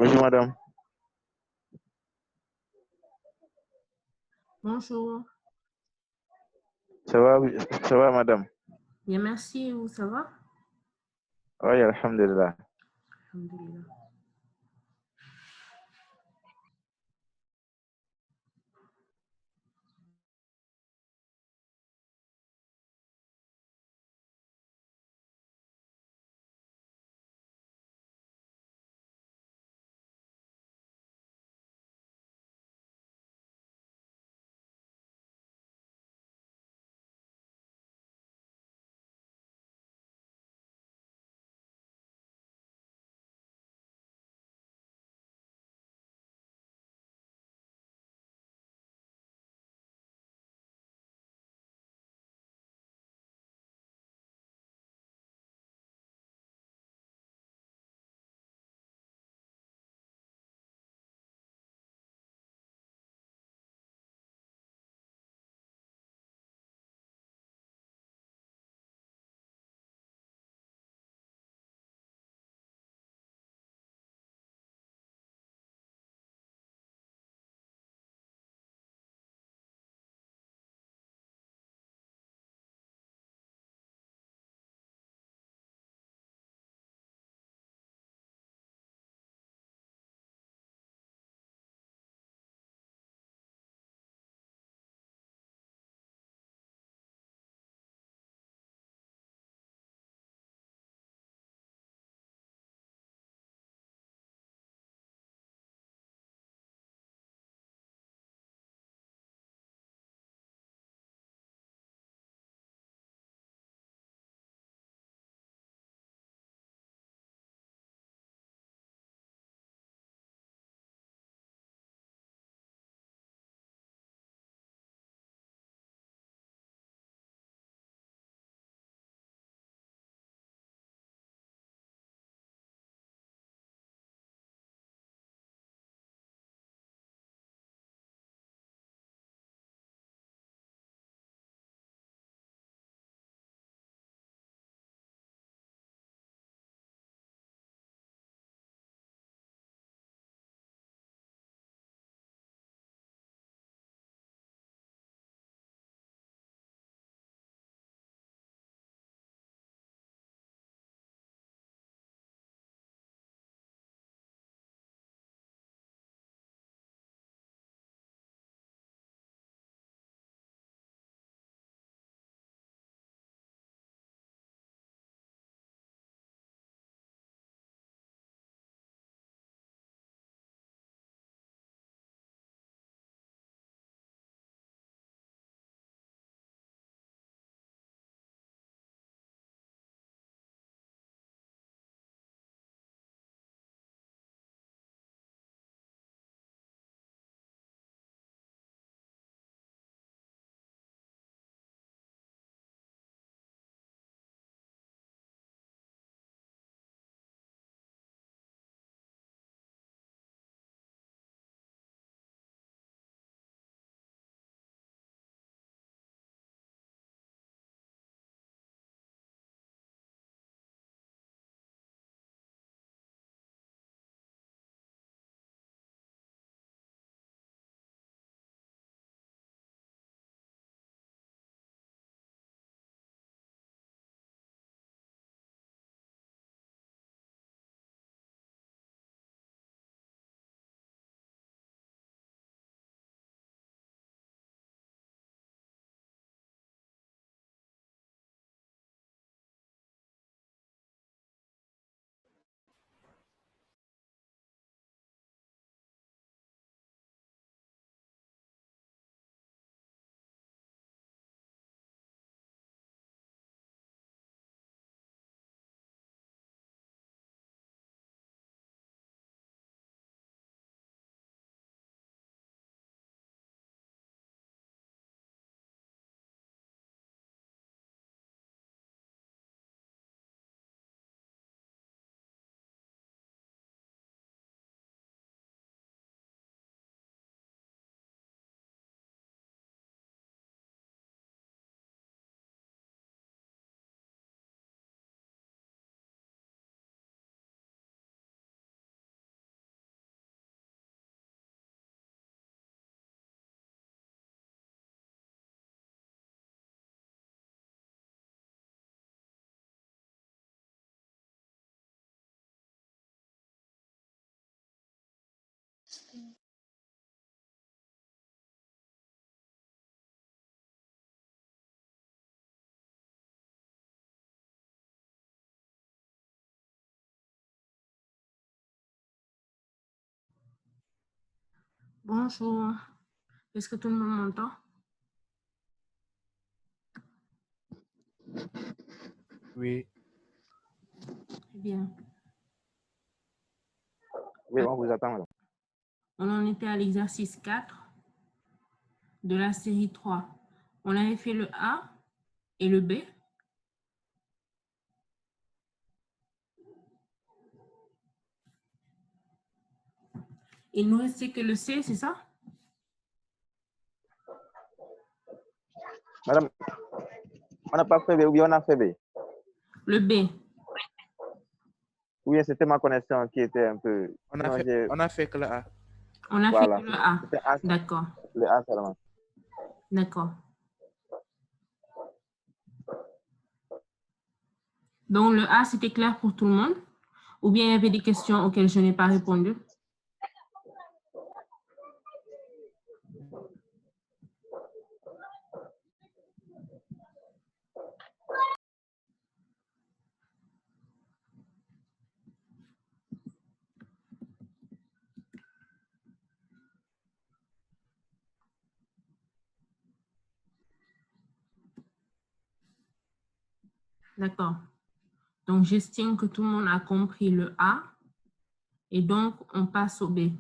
Bonjour madame. Bonjour. Ça va, oui, ça va madame? Bien, merci. Et vous, ça va? Oui, alhamdulillah. Alhamdulillah. Bonjour. Est-ce que tout le monde m'entend? Oui. Bien. Oui, on vous attend, madame. On en était à l'exercice 4 de la série 3. On avait fait le A et le B. Il nous restait que le C, c'est ça? Madame, on n'a pas fait B ou bien on a fait B? Le B. Ou bien c'était ma connexion qui était un peu... On Non, a fait que le A. On a Voilà. fait que le A. C'était A, D'accord. le A seulement. D'accord. Donc, le A, c'était clair pour tout le monde? Ou bien il y avait des questions auxquelles je n'ai pas répondu? D'accord. Donc, j'estime que tout le monde a compris le A. Et donc, on passe au B.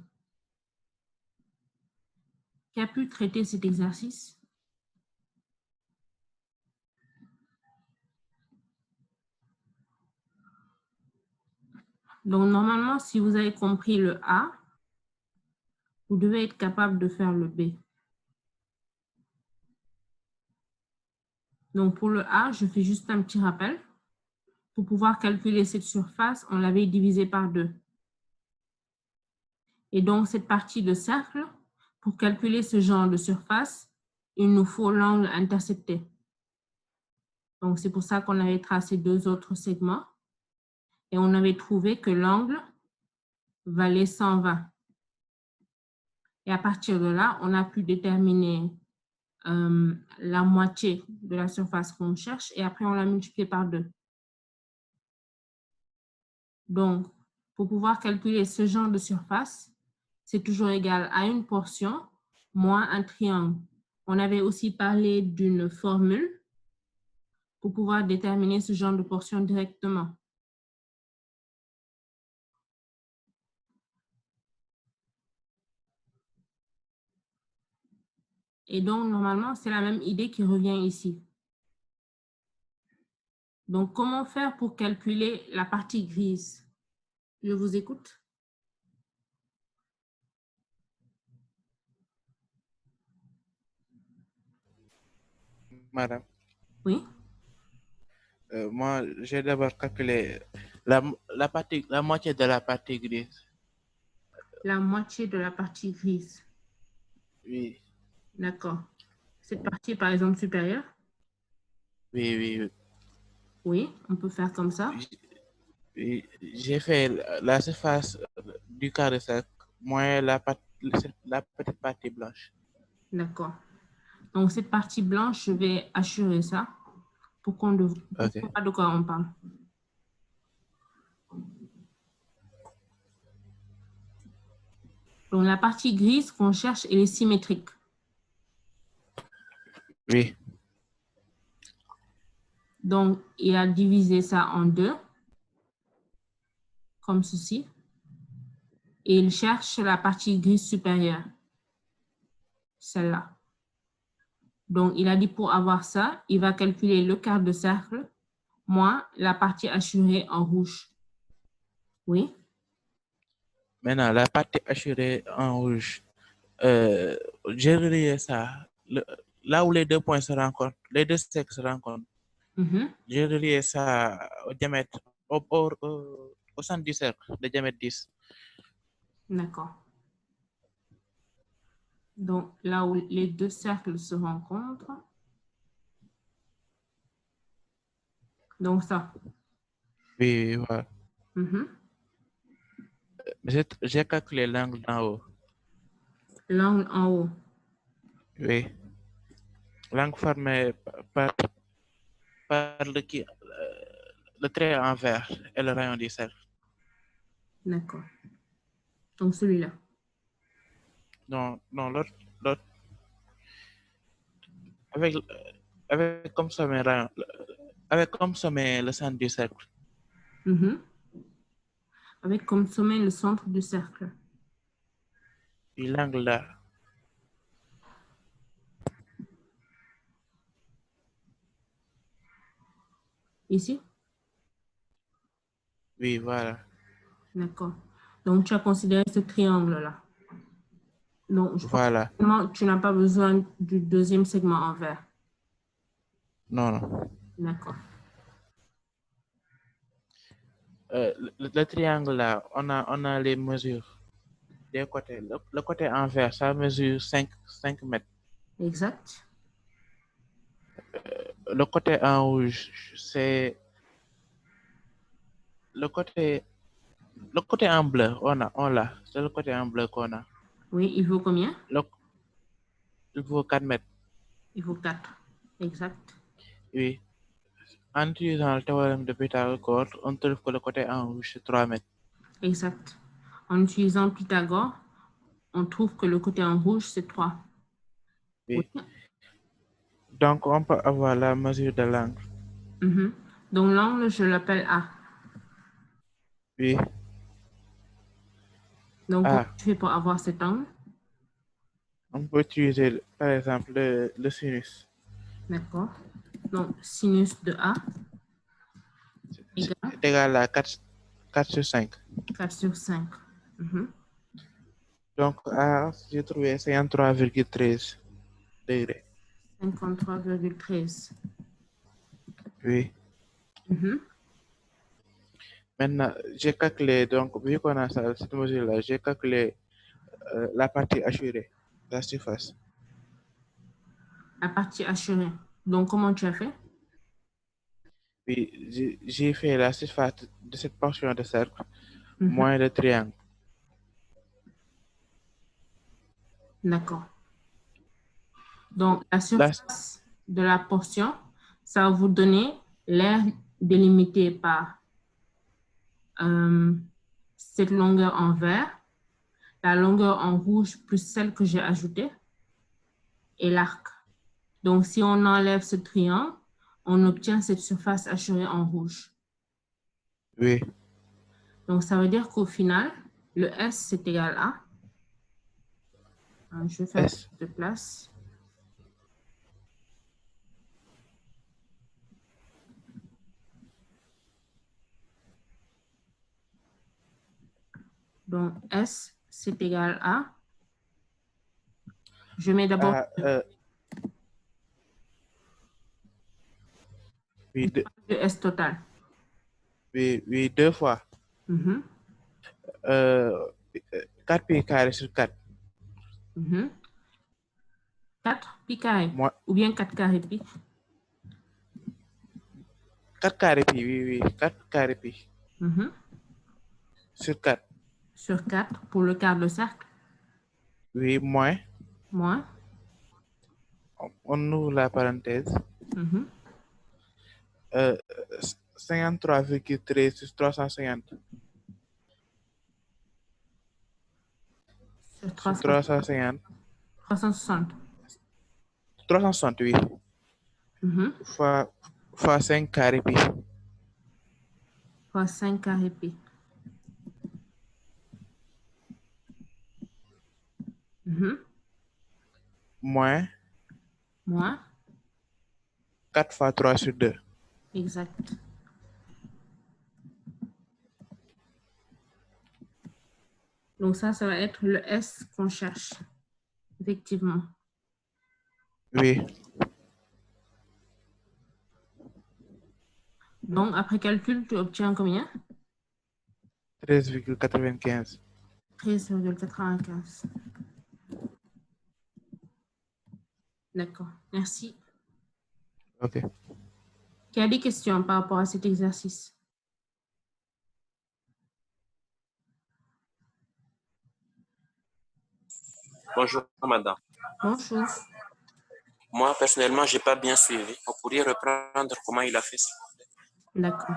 Qui a pu traiter cet exercice? Donc, normalement, si vous avez compris le A, vous devez être capable de faire le B. Donc, pour le A, je fais juste un petit rappel. Pour pouvoir calculer cette surface, on l'avait divisé par 2. Et donc, cette partie de cercle, pour calculer ce genre de surface, il nous faut l'angle intercepté. Donc, c'est pour ça qu'on avait tracé 2 autres segments. Et on avait trouvé que l'angle valait 120. Et à partir de là, on a pu déterminer la moitié de la surface qu'on cherche et après, on l'a multiplié par 2. Donc, pour pouvoir calculer ce genre de surface, c'est toujours égal à une portion moins un triangle. On avait aussi parlé d'une formule pour pouvoir déterminer ce genre de portion directement. Et donc, normalement, c'est la même idée qui revient ici. Donc, comment faire pour calculer la partie grise? Je vous écoute. Madame, Oui. moi, j'ai d'abord calculé la moitié de la partie grise. La moitié de la partie grise. Oui. D'accord. Cette partie, par exemple, supérieure? Oui, oui, oui. Oui, on peut faire comme ça. J'ai fait la surface du carré cercle moins la petite partie blanche. D'accord. Donc, cette partie blanche, je vais assurer ça pour qu'on voit de quoi on parle. Donc, la partie grise qu'on cherche, elle est symétrique. Oui. Donc, il a divisé ça en 2, comme ceci. Et il cherche la partie grise supérieure, celle-là. Donc, il a dit pour avoir ça, il va calculer le quart de cercle moins la partie assurée en rouge. Oui? Maintenant, la partie assurée en rouge, j'ai relié ça. Là où les 2 points se rencontrent, les 2 cercles se rencontrent, j'ai relié ça au diamètre, au centre du cercle, de diamètre 10. D'accord. Donc, là où les 2 cercles se rencontrent. Donc, ça. Oui, voilà. J'ai calculé l'angle d'en haut. L'angle en haut. Oui. L'angle formé par le trait envers et le rayon du cercle. D'accord. Donc celui-là. Non, l'autre. Avec comme sommet rayon, avec comme sommet le centre du cercle. Avec comme sommet le centre du cercle. Et l'angle là. Ici? Oui, voilà. D'accord. Donc, tu as considéré ce triangle-là. Donc, je Voilà. pense que tu n'as pas besoin du deuxième segment envers. Non. D'accord. Le triangle là, on a les mesures des côtés. Le côté envers, ça mesure 5 mètres. Exact. Le côté en rouge, c'est le côté en bleu. On l'a. C'est le côté en bleu qu'on a. Oui, il vaut combien? Il vaut 4 mètres. Il vaut 4. Exact. Oui. En utilisant le théorème de Pythagore, on trouve que le côté en rouge, c'est 3 mètres. Exact. En utilisant Pythagore, on trouve que le côté en rouge, c'est 3. Oui. Donc, on peut avoir la mesure de l'angle. Donc, l'angle, je l'appelle A. Oui. Donc, comment tu fais pour avoir cet angle? On peut utiliser, par exemple, le sinus. D'accord. Donc, sinus de A est égal à 4 sur 5. 4 sur 5. Donc, A, j'ai trouvé 53,13 degrés. 53,13. Oui. Maintenant, j'ai calculé, donc, vu qu'on a cette mesure-là, j'ai calculé la partie assurée, la surface. La partie assurée. Donc, comment tu as fait? Oui, j'ai fait la surface de cette portion de cercle moins le triangle. D'accord. Donc, la surface de la portion, ça va vous donner l'aire délimitée par cette longueur en vert, la longueur en rouge plus celle que j'ai ajoutée et l'arc. Donc, si on enlève ce triangle, on obtient cette surface assurée en rouge. Oui. Donc, ça veut dire qu'au final, le S, c'est égal à... Je vais faire de place. Donc, S, c'est égal à... Je mets d'abord... Oui, le S total. Oui, 2 fois. 4 pi carré sur 4. 4 pi carré. Ou bien 4 carré pi. 4 carré pi, oui. 4 carré pi. Sur 4. Sur 4 pour le quart de cercle. Oui, moins. Moins. On ouvre la parenthèse. 53,13 sur 350. Sur 350. 360. 360, oui. Fois 5 carré pi. Fois 5 carré pi. Moins. Moins. 4 fois 3 sur 2. Exact. Donc ça va être le S qu'on cherche. Effectivement. Oui. Donc, après calcul, tu obtiens combien? 13,95. 13,95. D'accord. Merci. OK. Qui a des questions par rapport à cet exercice? Bonjour, madame. Bonjour. Moi, personnellement, je n'ai pas bien suivi. Vous pourriez reprendre comment il a fait ça? D'accord.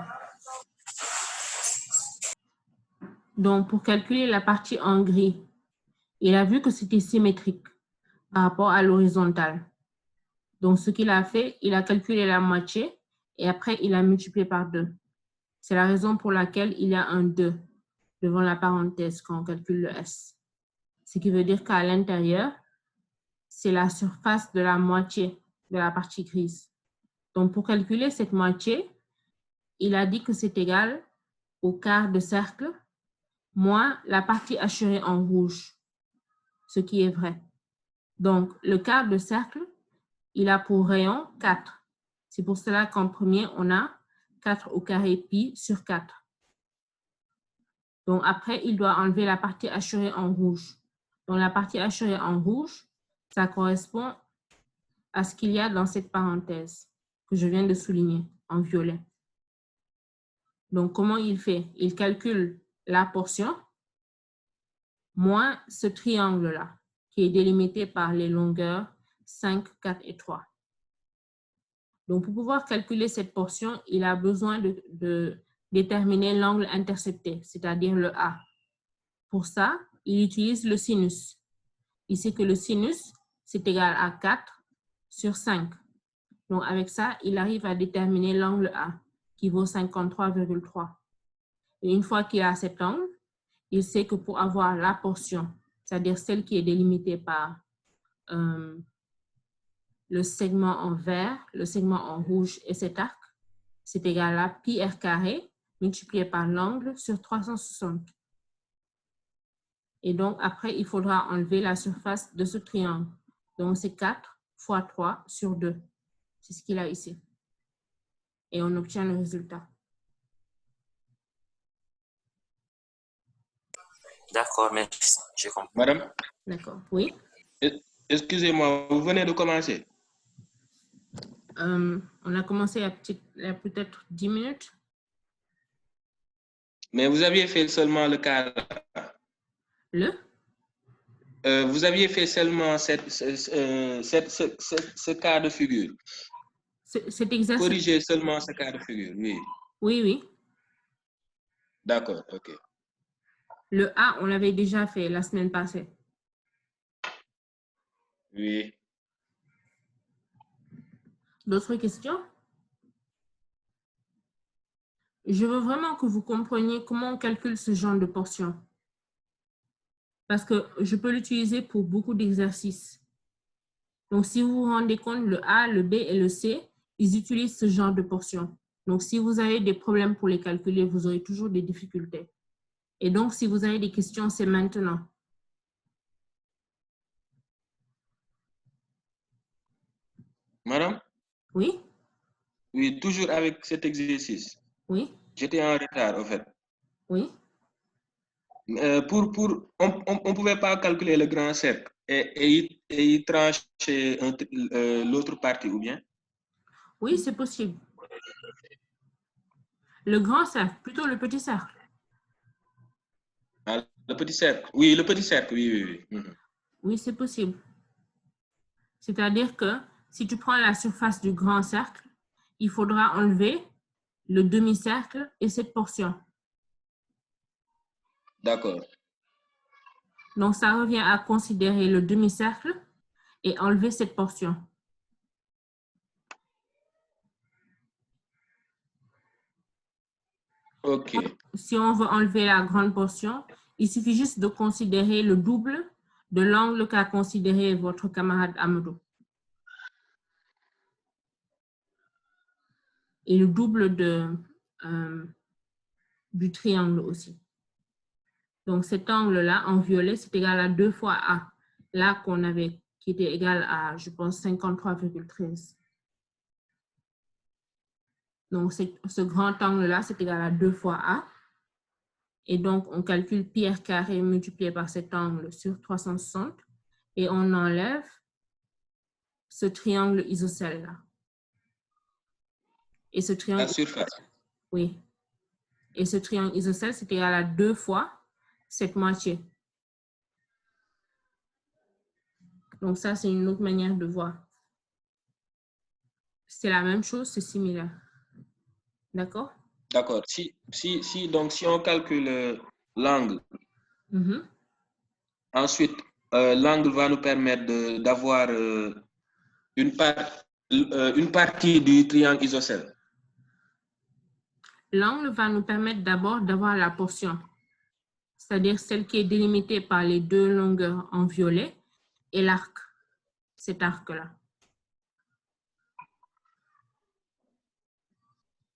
Donc, pour calculer la partie en gris, il a vu que c'était symétrique par rapport à l'horizontale. Donc, ce qu'il a fait, il a calculé la moitié et après, il a multiplié par 2. C'est la raison pour laquelle il y a un 2 devant la parenthèse quand on calcule le S. Ce qui veut dire qu'à l'intérieur, c'est la surface de la moitié de la partie grise. Donc, pour calculer cette moitié, il a dit que c'est égal au quart de cercle moins la partie hachurée en rouge, ce qui est vrai. Donc, le quart de cercle, il a pour rayon 4. C'est pour cela qu'en premier, on a 4 au carré pi sur 4. Donc, après, il doit enlever la partie hachurée en rouge. Donc, la partie hachurée en rouge, ça correspond à ce qu'il y a dans cette parenthèse que je viens de souligner en violet. Donc, comment il fait? Il calcule la portion moins ce triangle-là, qui est délimité par les longueurs 5, 4 et 3. Donc, pour pouvoir calculer cette portion, il a besoin de déterminer l'angle intercepté, c'est-à-dire le A. Pour ça, il utilise le sinus. Il sait que le sinus, c'est égal à 4 sur 5. Donc, avec ça, il arrive à déterminer l'angle A, qui vaut 53,3. Et une fois qu'il a cet angle, il sait que pour avoir la portion, c'est-à-dire celle qui est délimitée par le segment en vert, le segment en rouge et cet arc, c'est égal à pi r carré multiplié par l'angle sur 360. Et donc, après, il faudra enlever la surface de ce triangle. Donc, c'est 4 fois 3 sur 2. C'est ce qu'il a ici. Et on obtient le résultat. D'accord, merci. J'ai compris. Madame? D'accord. Oui? Excusez-moi, vous venez de commencer? On a commencé il y a peut-être 10 minutes. Mais vous aviez fait seulement le cas. Vous aviez fait seulement ce cas de figure. Cet exercice. Corrigez seulement ce cas de figure, oui. Oui, oui. D'accord, ok. Le A, on l'avait déjà fait la semaine passée. Oui. D'autres questions? Je veux vraiment que vous compreniez comment on calcule ce genre de portion. Parce que je peux l'utiliser pour beaucoup d'exercices. Donc, si vous vous rendez compte, le A, le B et le C, ils utilisent ce genre de portion. Donc, si vous avez des problèmes pour les calculer, vous aurez toujours des difficultés. Et donc, si vous avez des questions, c'est maintenant. Madame? Oui? Oui, toujours avec cet exercice. Oui? J'étais en retard, en fait. Oui? On ne pouvait pas calculer le grand cercle et y trancher l'autre partie, ou bien? Oui, c'est possible. Le grand cercle, plutôt le petit cercle. Ah, le petit cercle. Oui, le petit cercle, oui. Oui, c'est possible. C'est-à-dire que si tu prends la surface du grand cercle, il faudra enlever le demi-cercle et cette portion. D'accord. Donc, ça revient à considérer le demi-cercle et enlever cette portion. Ok. Si on veut enlever la grande portion, il suffit juste de considérer le double de l'angle qu'a considéré votre camarade Amadou. Et le double du triangle aussi. Donc, cet angle-là, en violet, c'est égal à 2 fois A. Là, qu'on avait, qui était égal à, je pense, 53,13. Donc, ce grand angle-là, c'est égal à 2 fois A. Et donc, on calcule pi r carré multiplié par cet angle sur 360. Et on enlève ce triangle isocèle-là. Et ce triangle... La surface. Oui. Et ce triangle isocèle, c'est égal à 2 fois cette moitié. Donc, ça, c'est une autre manière de voir. C'est la même chose, c'est similaire. D'accord? D'accord. Donc, si on calcule l'angle, ensuite, l'angle va nous permettre d'avoir une partie du triangle isocèle. L'angle va nous permettre d'abord d'avoir la portion, c'est-à-dire celle qui est délimitée par les deux longueurs en violet et l'arc, cet arc-là.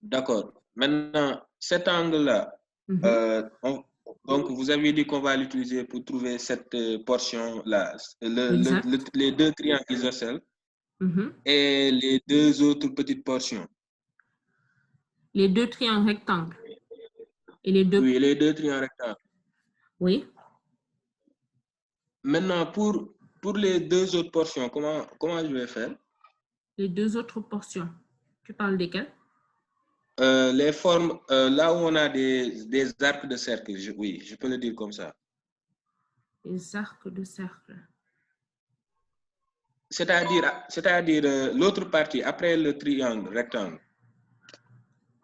D'accord. Maintenant, cet angle-là, donc vous avez dit qu'on va l'utiliser pour trouver cette portion-là, les deux triangles isocèles et les deux autres petites portions. Les deux triangles rectangles. Et les deux... Oui, les deux triangles rectangles. Oui. Maintenant, pour les deux autres portions, comment je vais faire? Les deux autres portions. Tu parles desquelles? Les formes, là où on a des arcs de cercle, oui, je peux le dire comme ça. Les arcs de cercle. C'est-à-dire l'autre partie, après le triangle rectangle.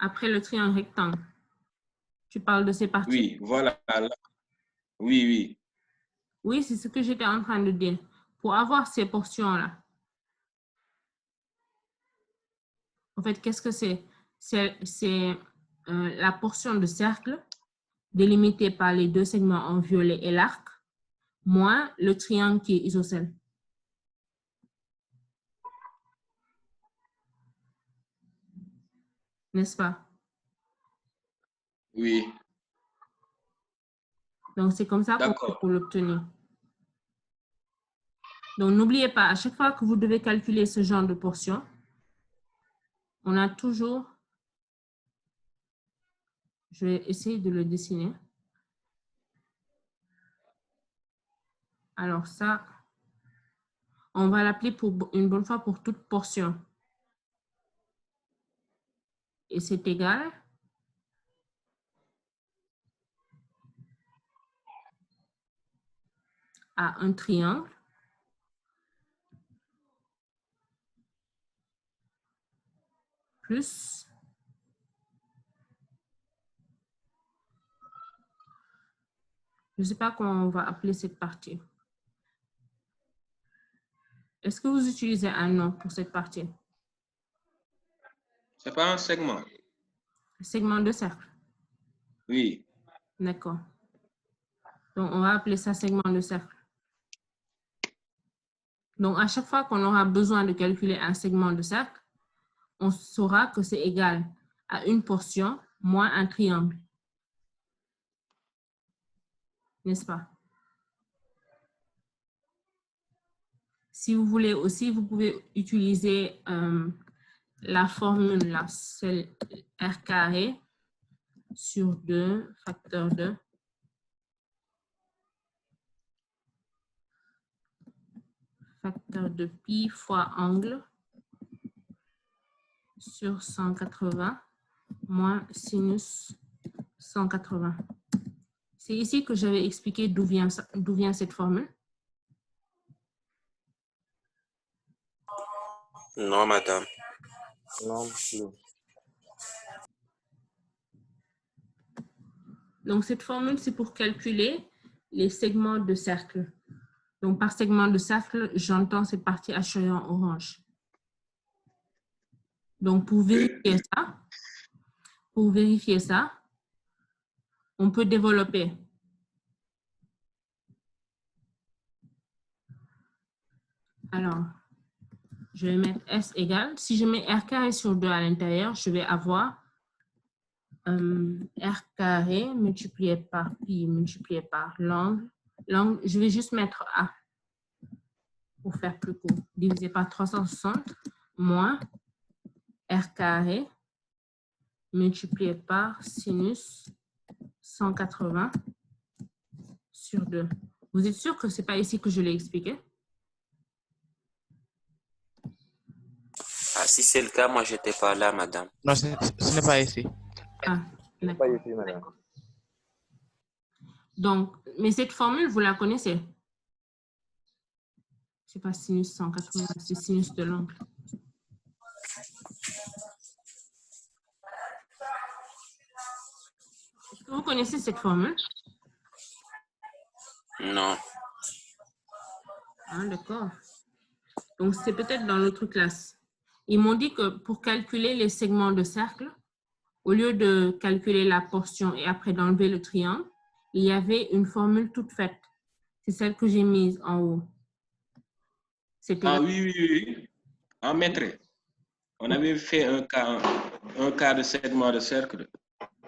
Après le triangle rectangle. Tu parles de ces parties? Oui, voilà. Oui, oui. Oui, c'est ce que j'étais en train de dire. Pour avoir ces portions-là, en fait, qu'est-ce que c'est? C'est la portion de cercle délimitée par les deux segments en violet et l'arc, moins le triangle qui est isocèle. N'est-ce pas? Oui. Donc, c'est comme ça qu'on fait pour l'obtenir. Donc, n'oubliez pas, à chaque fois que vous devez calculer ce genre de portion, on a toujours... Je vais essayer de le dessiner. Alors ça, on va l'appeler pour une bonne fois pour toute portion. Et c'est égal à un triangle plus je ne sais pas comment on va appeler cette partie. Est-ce que vous utilisez un nom pour cette partie? C'est pas un segment. Segment de cercle? Oui. D'accord. Donc, on va appeler ça segment de cercle. Donc, à chaque fois qu'on aura besoin de calculer un segment de cercle, on saura que c'est égal à une portion moins un triangle. N'est-ce pas? Si vous voulez aussi, vous pouvez utiliser la formule là, c'est R carré sur 2 facteur de pi fois angle sur 180 moins sinus 180. C'est ici que j'avais expliqué d'où vient cette formule. Non, madame. Non plus. Donc, cette formule, c'est pour calculer les segments de cercle. Donc, par segment de cercle, j'entends cette partie hachée en orange. Donc, pour vérifier ça, on peut développer. Alors, je vais mettre S égale. Si je mets R carré sur 2 à l'intérieur, je vais avoir R carré multiplié par pi multiplié par l'angle. Je vais juste mettre A pour faire plus court. Divisé par 360 moins R carré multiplié par sinus 180 sur 2. Vous êtes sûr que ce n'est pas ici que je l'ai expliqué? Ah, si c'est le cas, moi, je n'étais pas là, madame. Non, ce n'est pas ici. Ah, Pas ici, madame. donc, mais cette formule, vous la connaissez? C'est pas sinus 180, c'est sinus de l'angle. Est-ce que vous connaissez cette formule? Non. Ah, d'accord. Donc, c'est peut-être dans l'autre classe. Ils m'ont dit que pour calculer les segments de cercle, au lieu de calculer la portion et après d'enlever le triangle, il y avait une formule toute faite. C'est celle que j'ai mise en haut. Ah oui. En maîtrise. On avait fait un cas de segment de cercle.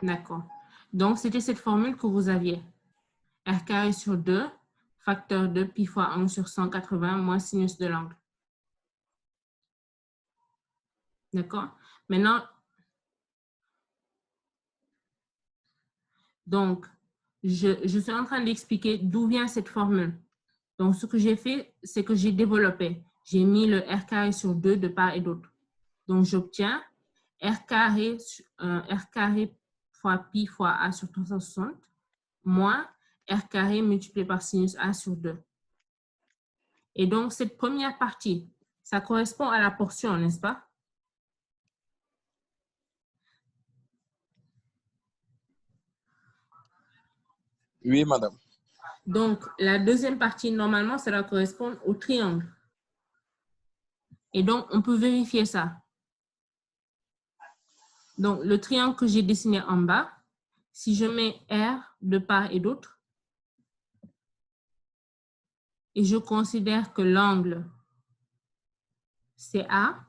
D'accord. Donc, c'était cette formule que vous aviez. R carré sur 2, facteur de pi fois 1 sur 180 moins sinus de l'angle. D'accord? Maintenant, donc, je suis en train d'expliquer d'où vient cette formule. Donc, ce que j'ai fait, c'est que j'ai développé. J'ai mis le R carré sur 2 de part et d'autre. Donc, j'obtiens R carré fois pi fois A sur 360 moins R carré multiplié par sinus A sur 2. Et donc, cette première partie, ça correspond à la portion, n'est-ce pas? Oui, madame. Donc, la deuxième partie, normalement, ça doit correspondre au triangle. Et donc, on peut vérifier ça. Donc, le triangle que j'ai dessiné en bas, si je mets R de part et d'autre, et je considère que l'angle, c'est A,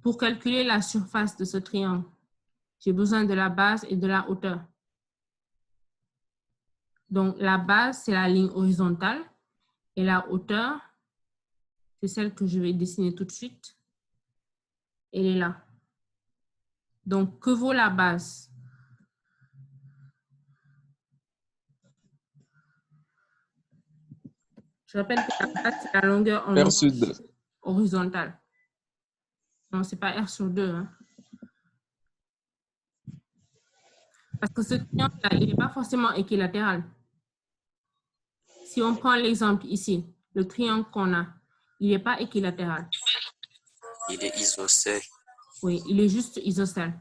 pour calculer la surface de ce triangle, j'ai besoin de la base et de la hauteur. Donc, la base, c'est la ligne horizontale et la hauteur, c'est celle que je vais dessiner tout de suite. Elle est là. Donc, que vaut la base? Je rappelle que la base, c'est la longueur en R sur 2. horizontale. Non, ce n'est pas R sur 2. Hein. Parce que ce triangle-là, il n'est pas forcément équilatéral. Si on prend l'exemple ici, le triangle qu'on a, il n'est pas équilatéral. Il est isocèle. Oui, il est juste isocèle.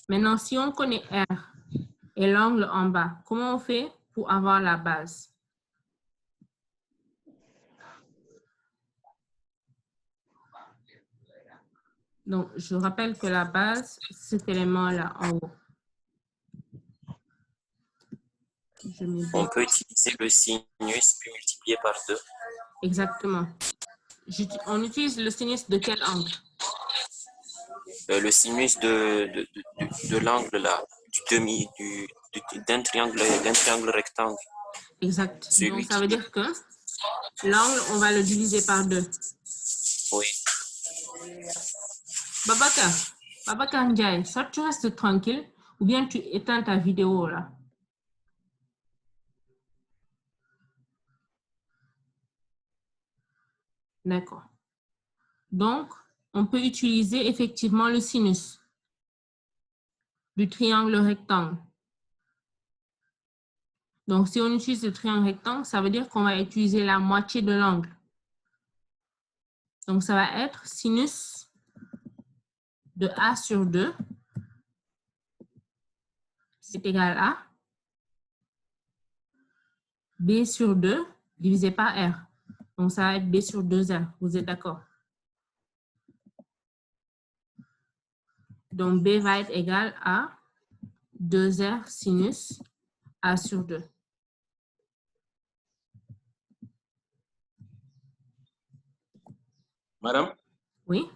Maintenant, si on connaît R et l'angle en bas, comment on fait pour avoir la base? Donc, je rappelle que la base, c'est cet élément-là en haut. On peut utiliser le sinus puis multiplier par 2. Exactement. On utilise le sinus de quel angle? Le sinus de l'angle là, d'un triangle rectangle. Exact. Donc, ça veut dire que l'angle, on va le diviser par 2. Oui. Babacar Ndiaye, soit tu restes tranquille ou bien tu éteins ta vidéo là. D'accord. Donc, on peut utiliser effectivement le sinus du triangle rectangle. Donc, si on utilise le triangle rectangle, ça veut dire qu'on va utiliser la moitié de l'angle. Donc, ça va être sinus de A sur 2, c'est égal à B sur 2 divisé par R. Donc, ça va être B sur 2R. Vous êtes d'accord? Donc, B va être égal à 2R sinus A sur 2. Madame? Oui?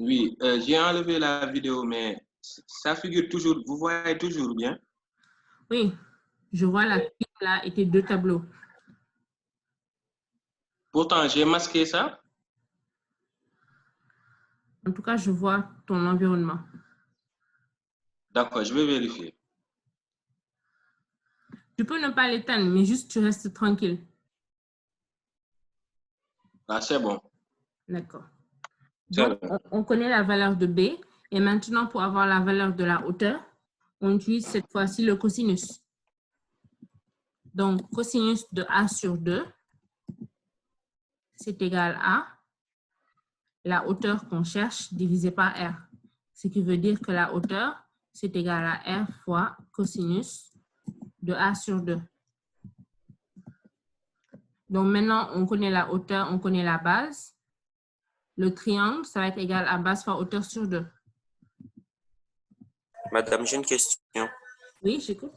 Oui, j'ai enlevé la vidéo, mais ça figure toujours, vous voyez toujours bien? Oui, je vois la pile là était 2 tableaux. Pourtant, j'ai masqué ça. En tout cas, je vois ton environnement. D'accord, je vais vérifier. Tu peux ne pas l'éteindre, mais juste tu restes tranquille. Ah, c'est bon. D'accord. Donc, on connaît la valeur de B. Et maintenant, pour avoir la valeur de la hauteur, on utilise cette fois-ci le cosinus. Donc, cosinus de A sur 2, c'est égal à la hauteur qu'on cherche divisé par R. Ce qui veut dire que la hauteur, c'est égal à R fois cosinus de A sur 2. Donc maintenant, on connaît la hauteur, on connaît la base. Le triangle, ça va être égal à base fois hauteur sur 2. Madame, j'ai une question. Oui, j'écoute.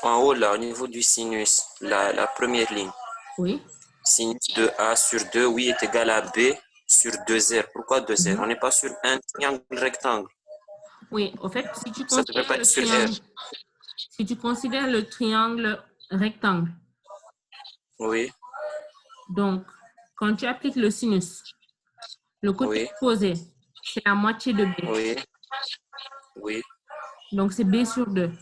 En haut, là, au niveau du sinus, la première ligne. Oui. Sinus de A sur 2, oui, est égal à B sur 2R. Pourquoi 2R? On n'est pas sur un triangle rectangle. Oui, au fait, si tu Ça devrait pas être sur R. si tu considères le triangle rectangle, Oui, donc, quand tu appliques le sinus, le côté oui, opposé, c'est la moitié de B. oui, oui, Donc, c'est B sur 2.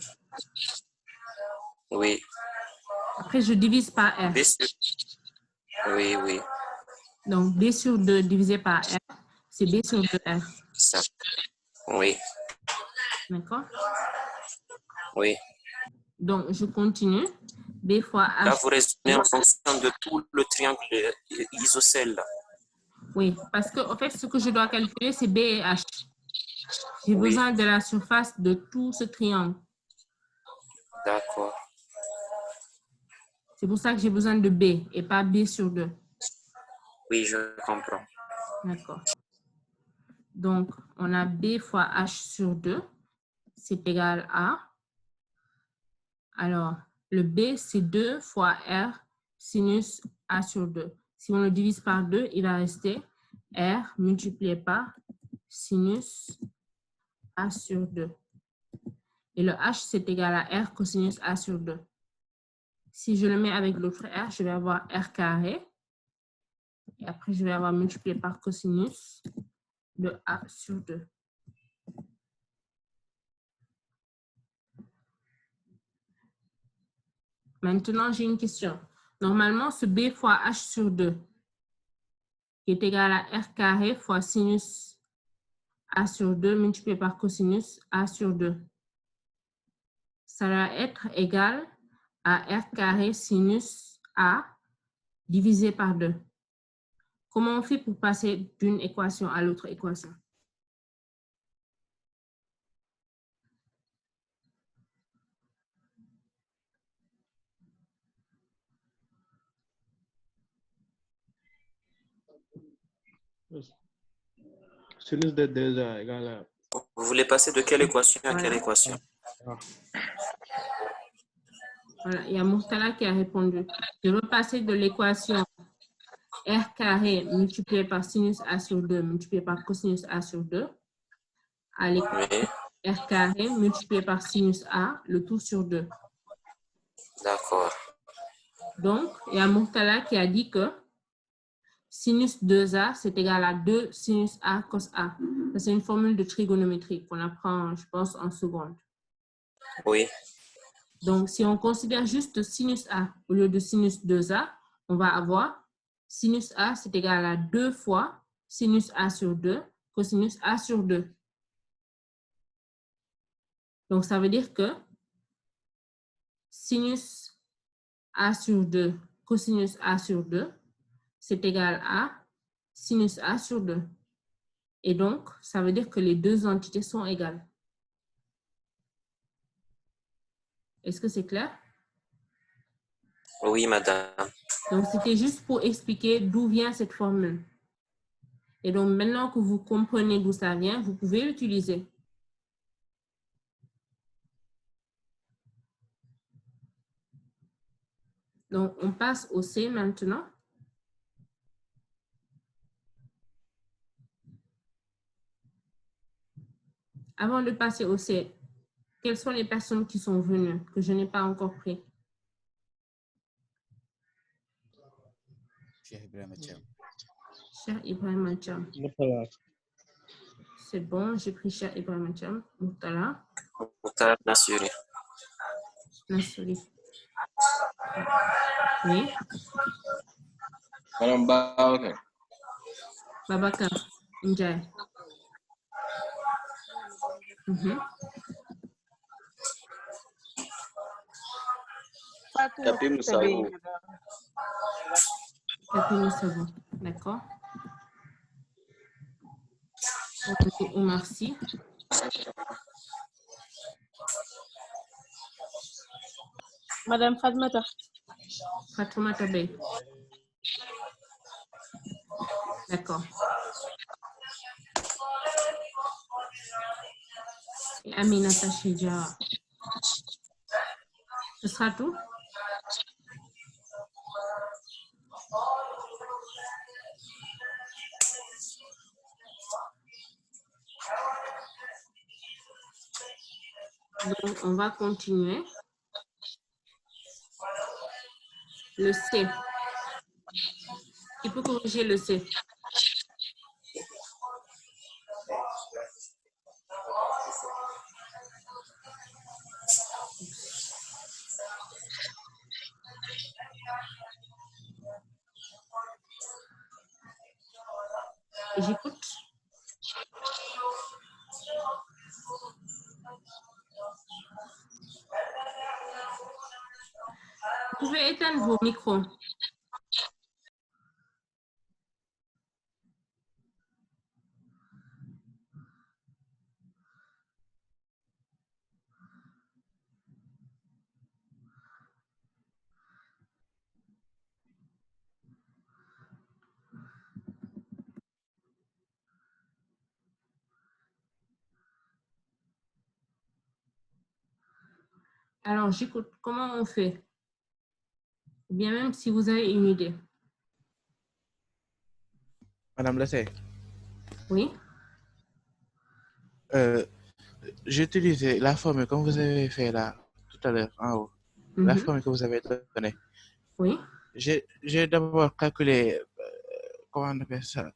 oui. Après, je divise par R. B sur... Oui, oui. Donc, B sur 2 divisé par R, c'est B sur 2R. Ça. Oui, D'accord? oui. Donc, je continue. B fois H. Là, vous raisonnez en fonction de tout le triangle isocèle, là. Oui, parce que, en fait, ce que je dois calculer, c'est B et H. J'ai besoin de la surface de tout ce triangle. D'accord. C'est pour ça que j'ai besoin de B et pas B sur 2. Oui, je comprends. D'accord. Donc, on a B fois H sur 2. C'est égal à... Alors, le B, c'est 2 fois R sinus A sur 2. Si on le divise par 2, il va rester R multiplié par sinus A sur 2. Et le H, c'est égal à R cosinus A sur 2. Si je le mets avec l'autre R, je vais avoir R carré. Et après, je vais avoir multiplié par cosinus de A sur 2. Maintenant, j'ai une question. Normalement, ce B fois H sur 2, qui est égal à R carré fois sinus A sur 2 multiplié par cosinus A sur 2, ça va être égal à R carré sinus A divisé par 2. Comment on fait pour passer d'une équation à l'autre équation? Sinus de 2A égale à... Vous voulez passer de quelle équation à quelle équation? Voilà, il y a Murtala qui a répondu. Je veux passer de l'équation R carré multiplié par sinus A sur 2 multiplié par cosinus A sur 2 à l'équation R carré multiplié par sinus A, le tout sur 2. D'accord. Donc, il y a Murtala qui a dit que sinus 2A, c'est égal à 2 sinus A cos A. C'est une formule de trigonométrie qu'on apprend, je pense, en seconde. Oui. Donc, si on considère juste sinus A au lieu de sinus 2A, on va avoir sinus A, c'est égal à 2 fois sinus A sur 2 cosinus A sur 2. Donc, ça veut dire que sinus A sur 2 cosinus A sur 2, c'est égal à sinus A sur 2. Et donc, ça veut dire que les deux entités sont égales. Est-ce que c'est clair? Oui, madame. Donc, c'était juste pour expliquer d'où vient cette formule. Et donc, maintenant que vous comprenez d'où ça vient, vous pouvez l'utiliser. Donc, on passe au C maintenant. Avant de passer au C, quelles sont les personnes qui sont venues que je n'ai pas encore pris? Cheikh Ibrahima Thiam. Cheikh Ibrahima Thiam. C'est bon, j'ai pris Cheikh Ibrahima Thiam. Murtala. Murtala Nassiri. Nassiri. Oui. Madame Babacar. Babacar Ndiaye. Tapi Moussaou. Calculer, c'est bon. D'accord. Omar Sy. Madame Fatmata. Fatoumata Bey. D'accord. Et Aminata Chidja. Ce sera tout? Donc, on va continuer. Le C. Il peut corriger le C. J'écoute. Vous pouvez éteindre vos micros. Alors, j'écoute. Comment on fait? Ou bien même si vous avez une idée. Madame Lessay. Oui. J'ai utilisé la formule comme vous avez fait là tout à l'heure en haut. La formule que vous avez donnée. Oui. J'ai d'abord calculé, comment on appelle ça,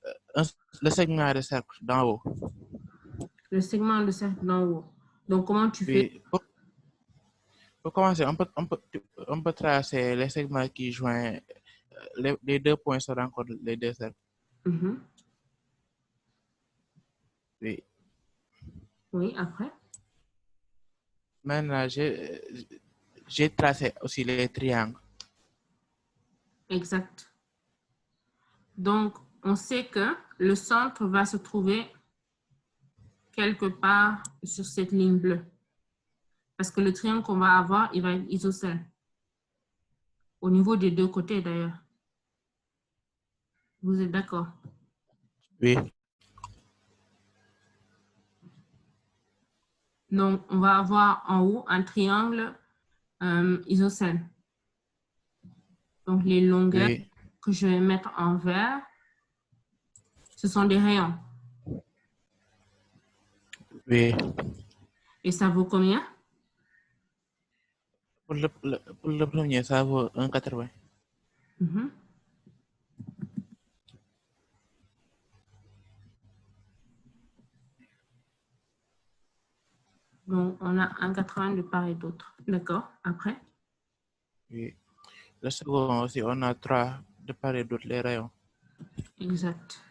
le segment de cercle d'en haut. Le segment de cercle d'en haut. Donc, comment tu fais? Pour commencer, on peut tracer les segments qui joignent les deux points se rencontrent, les deux cercles. Oui. Oui, après? Maintenant, j'ai tracé aussi les triangles. Exact. Donc, on sait que le centre va se trouver quelque part sur cette ligne bleue. Parce que le triangle qu'on va avoir, il va être isocèle. Au niveau des deux côtés, d'ailleurs. Vous êtes d'accord? Oui. Donc, on va avoir en haut un triangle isocèle. Donc, les longueurs que je vais mettre en vert, ce sont des rayons. Oui. Et ça vaut combien? Pour le premier, ça vaut 1,80. Donc, on a 1,80 de part et d'autre. D'accord. Après? Oui. Le second aussi, on a 3 de part et d'autre, les rayons. Exact.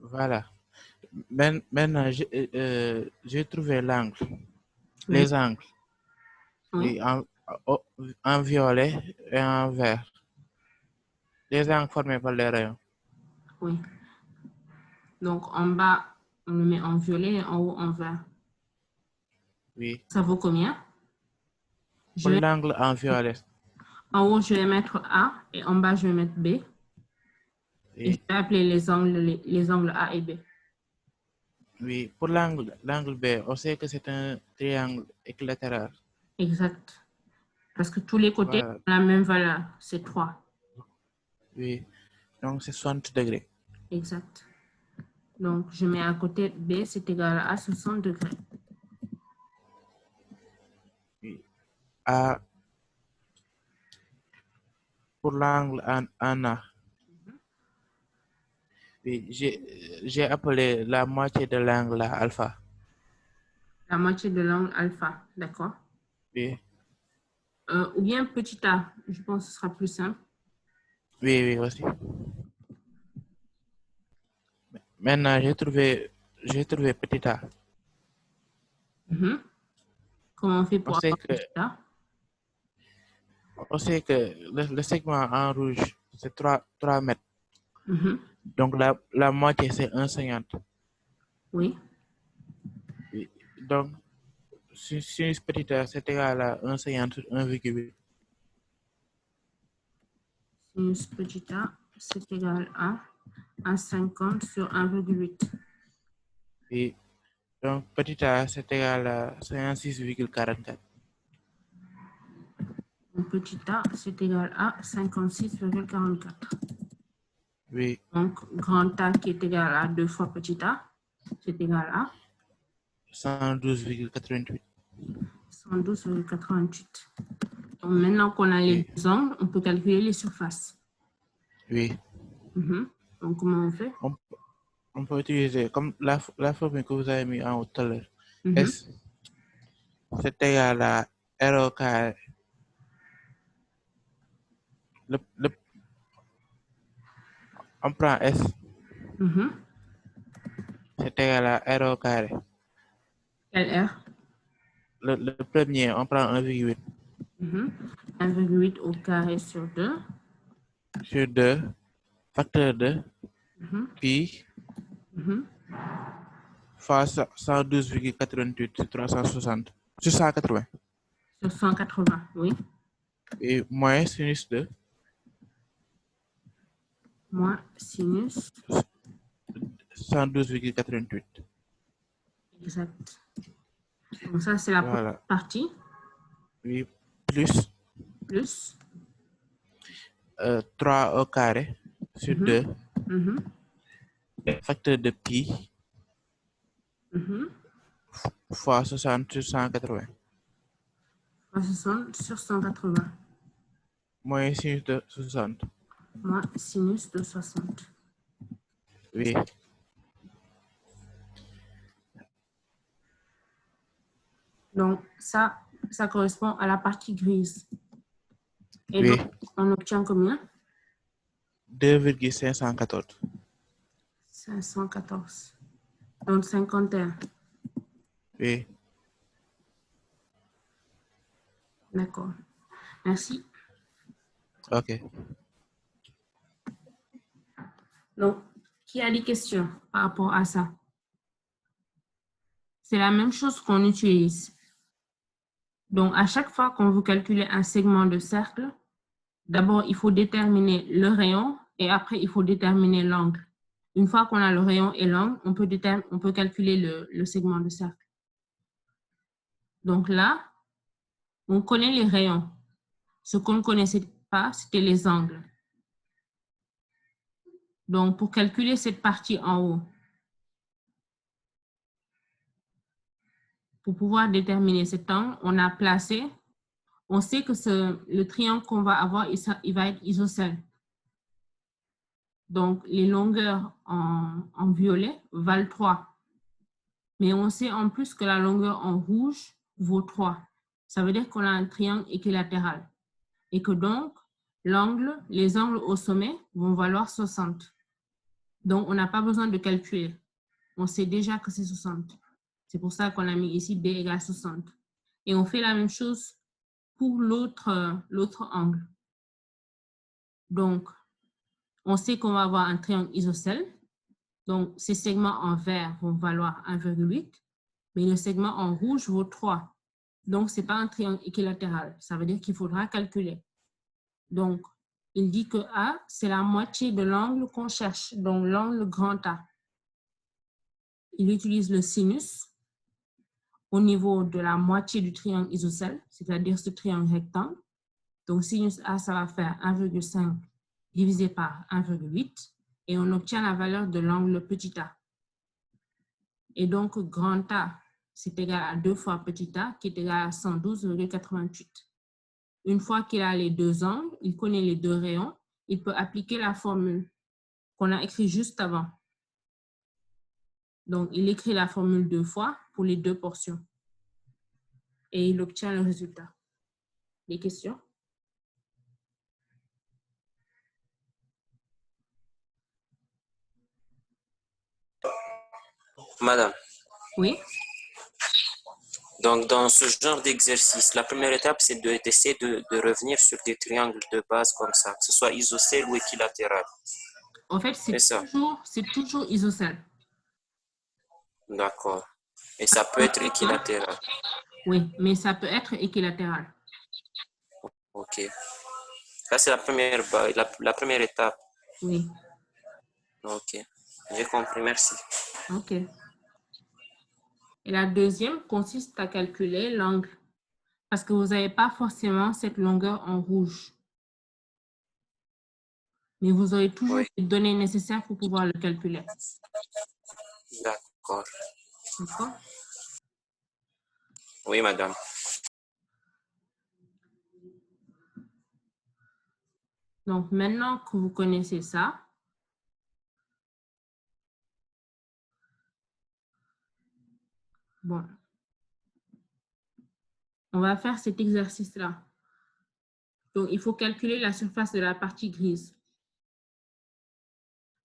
Voilà. Maintenant, j'ai trouvé l'angle. Oui. Les angles. Oui. En violet et en vert. Les angles formés par les rayons. Oui. Donc, en bas, on le met en violet et en haut, en vert. Oui. Ça vaut combien? Pour l'angle en violet. En haut, je vais mettre A et en bas, je vais mettre B. Oui. Et je vais appeler les angles A et B. Oui, pour l'angle B, on sait que c'est un triangle équilatéral. Exact. Parce que tous les côtés ont la même valeur, c'est 3. Oui, donc c'est 60 degrés. Exact. Donc, je mets à côté B, c'est égal à 60 degrés. Oui. Pour l'angle en A, oui, j'ai appelé la moitié de l'angle alpha. La moitié de l'angle alpha, d'accord? Oui. Ou bien petit a, je pense que ce sera plus simple. Oui, oui, aussi. Maintenant, j'ai trouvé petit a. Comment on fait pour On sait avoir que, petit a? on sait que le segment en rouge, c'est 3 mètres. Donc, la moitié, c'est 1,50. Oui. Donc, sinus petit a, c'est égal à 1,50 sur 1,8. Sinus petit a, c'est égal à 1,50 sur 1,8. Et donc, petit a, c'est égal à 56,44. Donc, petit a, c'est égal à 56,44. Oui. Donc, grand A qui est égal à 2 fois petit a, c'est égal à 112,88. 112,88. Donc, maintenant qu'on a les deux angles, on peut calculer les surfaces. Oui. Donc, comment on fait? On peut utiliser comme la formule que vous avez mis en haut tout à l'heure. S, c'est égal à R au carré. On prend S. C'est égal à R au carré. Quel R? Le premier, on prend 1,8. 1,8 au carré sur 2. Sur 2, facteur de pi fois 112,88 sur 360. Sur 180. Sur 180, oui. Et moins sinus de Moins sinus 112,88. Exact. Donc ça, c'est la première partie. Oui, plus 3 au carré sur 2. Facteur de pi fois 60 sur 180. Fois 60 sur 180. Moins sinus de 60. Moins sinus de 60. Oui. Donc, ça correspond à la partie grise. Et Oui. donc, on obtient combien? 2,514. 514. Donc, 51. Oui. D'accord. Merci. OK. Donc, qui a des questions par rapport à ça? C'est la même chose qu'on utilise. Donc, à chaque fois qu'on veut calculer un segment de cercle, d'abord, il faut déterminer le rayon et après, il faut déterminer l'angle. Une fois qu'on a le rayon et l'angle, on peut calculer le segment de cercle. Donc là, on connaît les rayons. Ce qu'on ne connaissait pas, c'était les angles. Donc, pour calculer cette partie en haut, pour pouvoir déterminer cet angle, on a placé, on sait que le triangle qu'on va avoir, il va être isocèle. Donc, les longueurs en violet valent 3. Mais on sait en plus que la longueur en rouge vaut 3. Ça veut dire qu'on a un triangle équilatéral. Et que donc, les angles au sommet vont valoir 60. Donc, on n'a pas besoin de calculer. On sait déjà que c'est 60. C'est pour ça qu'on a mis ici D égale 60. Et on fait la même chose pour l'autre angle. Donc, on sait qu'on va avoir un triangle isocèle. Donc, ces segments en vert vont valoir 1,8, mais le segment en rouge vaut 3. Donc, ce n'est pas un triangle équilatéral. Ça veut dire qu'il faudra calculer. Donc, il dit que A, c'est la moitié de l'angle qu'on cherche, donc l'angle grand A. Il utilise le sinus au niveau de la moitié du triangle isocèle, c'est-à-dire ce triangle rectangle. Donc, sinus A, ça va faire 1,5 divisé par 1,8 et on obtient la valeur de l'angle petit a. Et donc, grand A, c'est égal à 2 fois petit a, qui est égal à 112,88. Une fois qu'il a les deux angles, il connaît les deux rayons, il peut appliquer la formule qu'on a écrite juste avant. Donc, il écrit la formule 2 fois pour les deux portions. Et il obtient le résultat. Des questions? Madame, Oui. donc dans ce genre d'exercice, la première étape, c'est d'essayer de revenir sur des triangles de base comme ça, que ce soit isocèle ou équilatéral. En fait, c'est toujours isocèle. D'accord. Et ça peut être équilatéral. Oui, mais ça peut être équilatéral. Ok. Ça, c'est la première étape. Oui. Ok. J'ai compris, merci. Ok. Et la deuxième consiste à calculer l'angle. Parce que vous n'avez pas forcément cette longueur en rouge. Mais vous aurez toujours les données nécessaires pour pouvoir le calculer. D'accord. D'accord? Oui, madame. Donc, maintenant que vous connaissez ça, bon, on va faire cet exercice-là. Donc, il faut calculer la surface de la partie grise.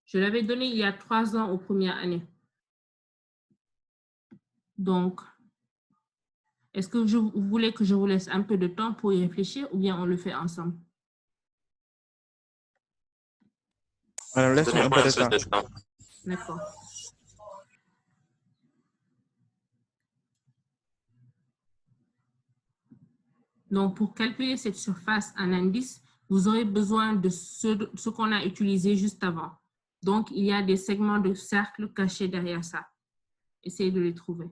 Je l'avais donné il y a 3 ans aux premières années. Donc, est-ce que vous voulez que je vous laisse un peu de temps pour y réfléchir ou bien on le fait ensemble? Laisse-moi un peu de temps. D'accord. Donc, pour calculer cette surface en indice, vous aurez besoin de ce qu'on a utilisé juste avant. Donc, il y a des segments de cercle cachés derrière ça. Essayez de les trouver.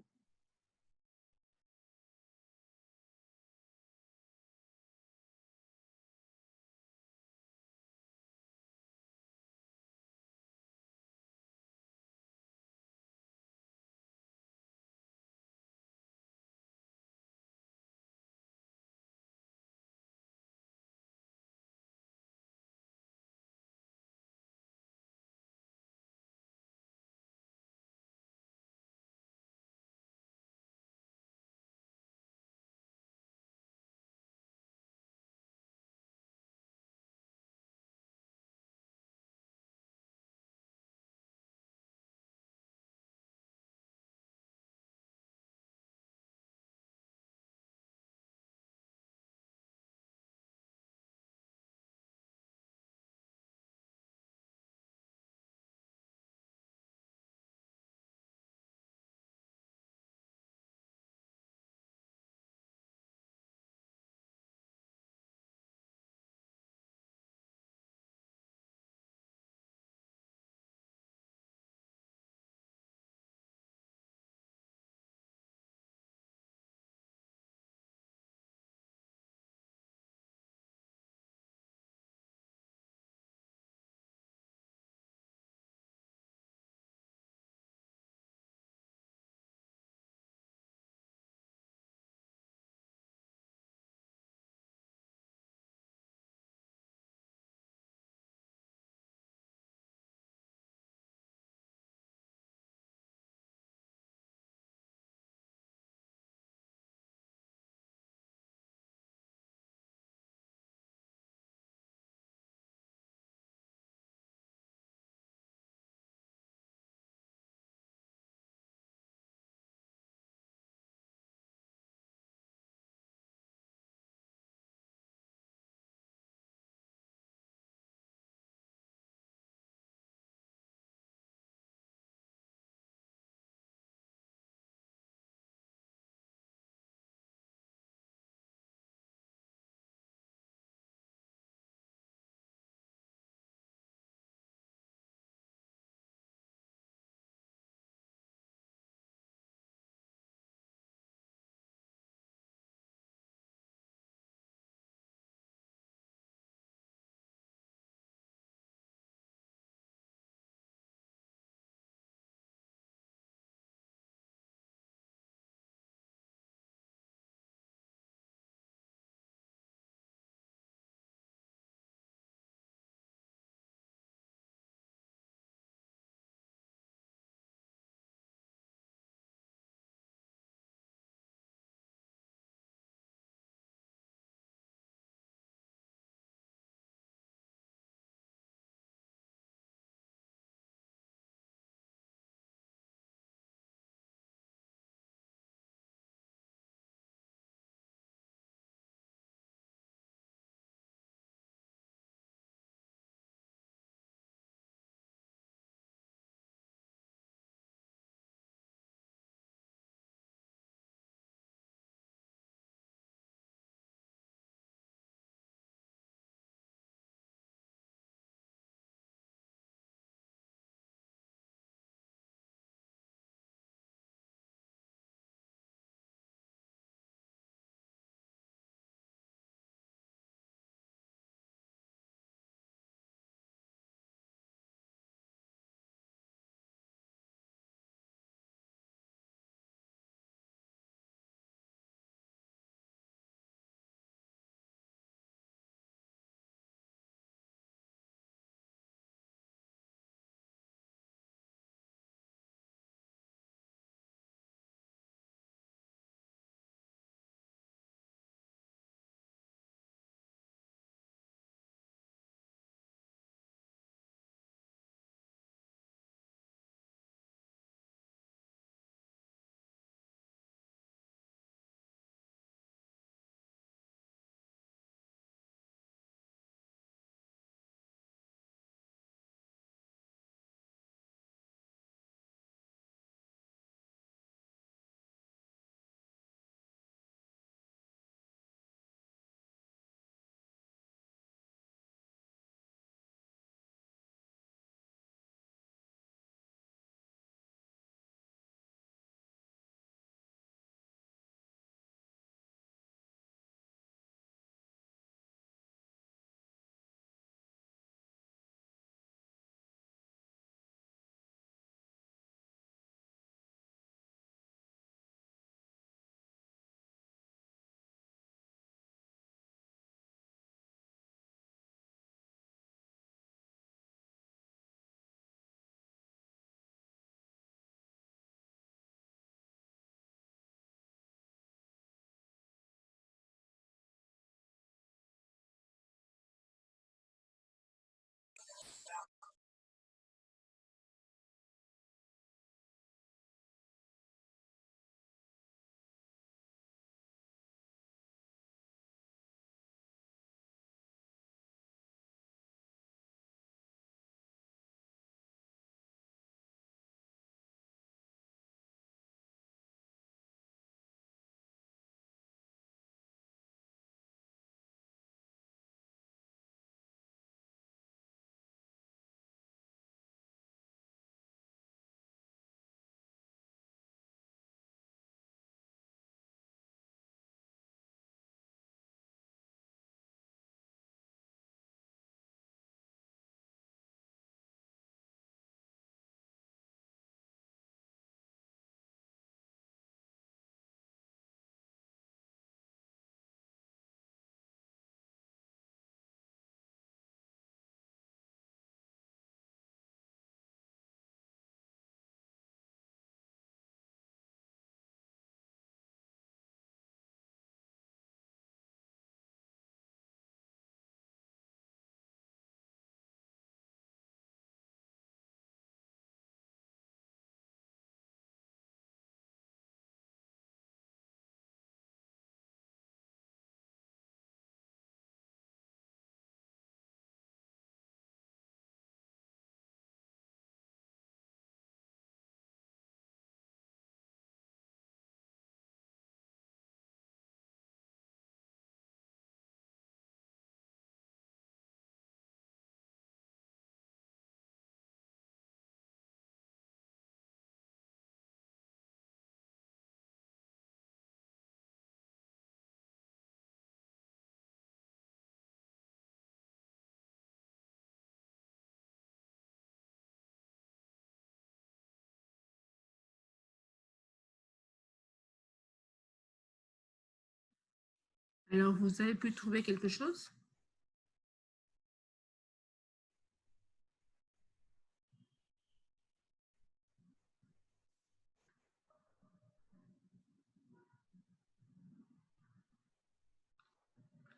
Alors, vous avez pu trouver quelque chose?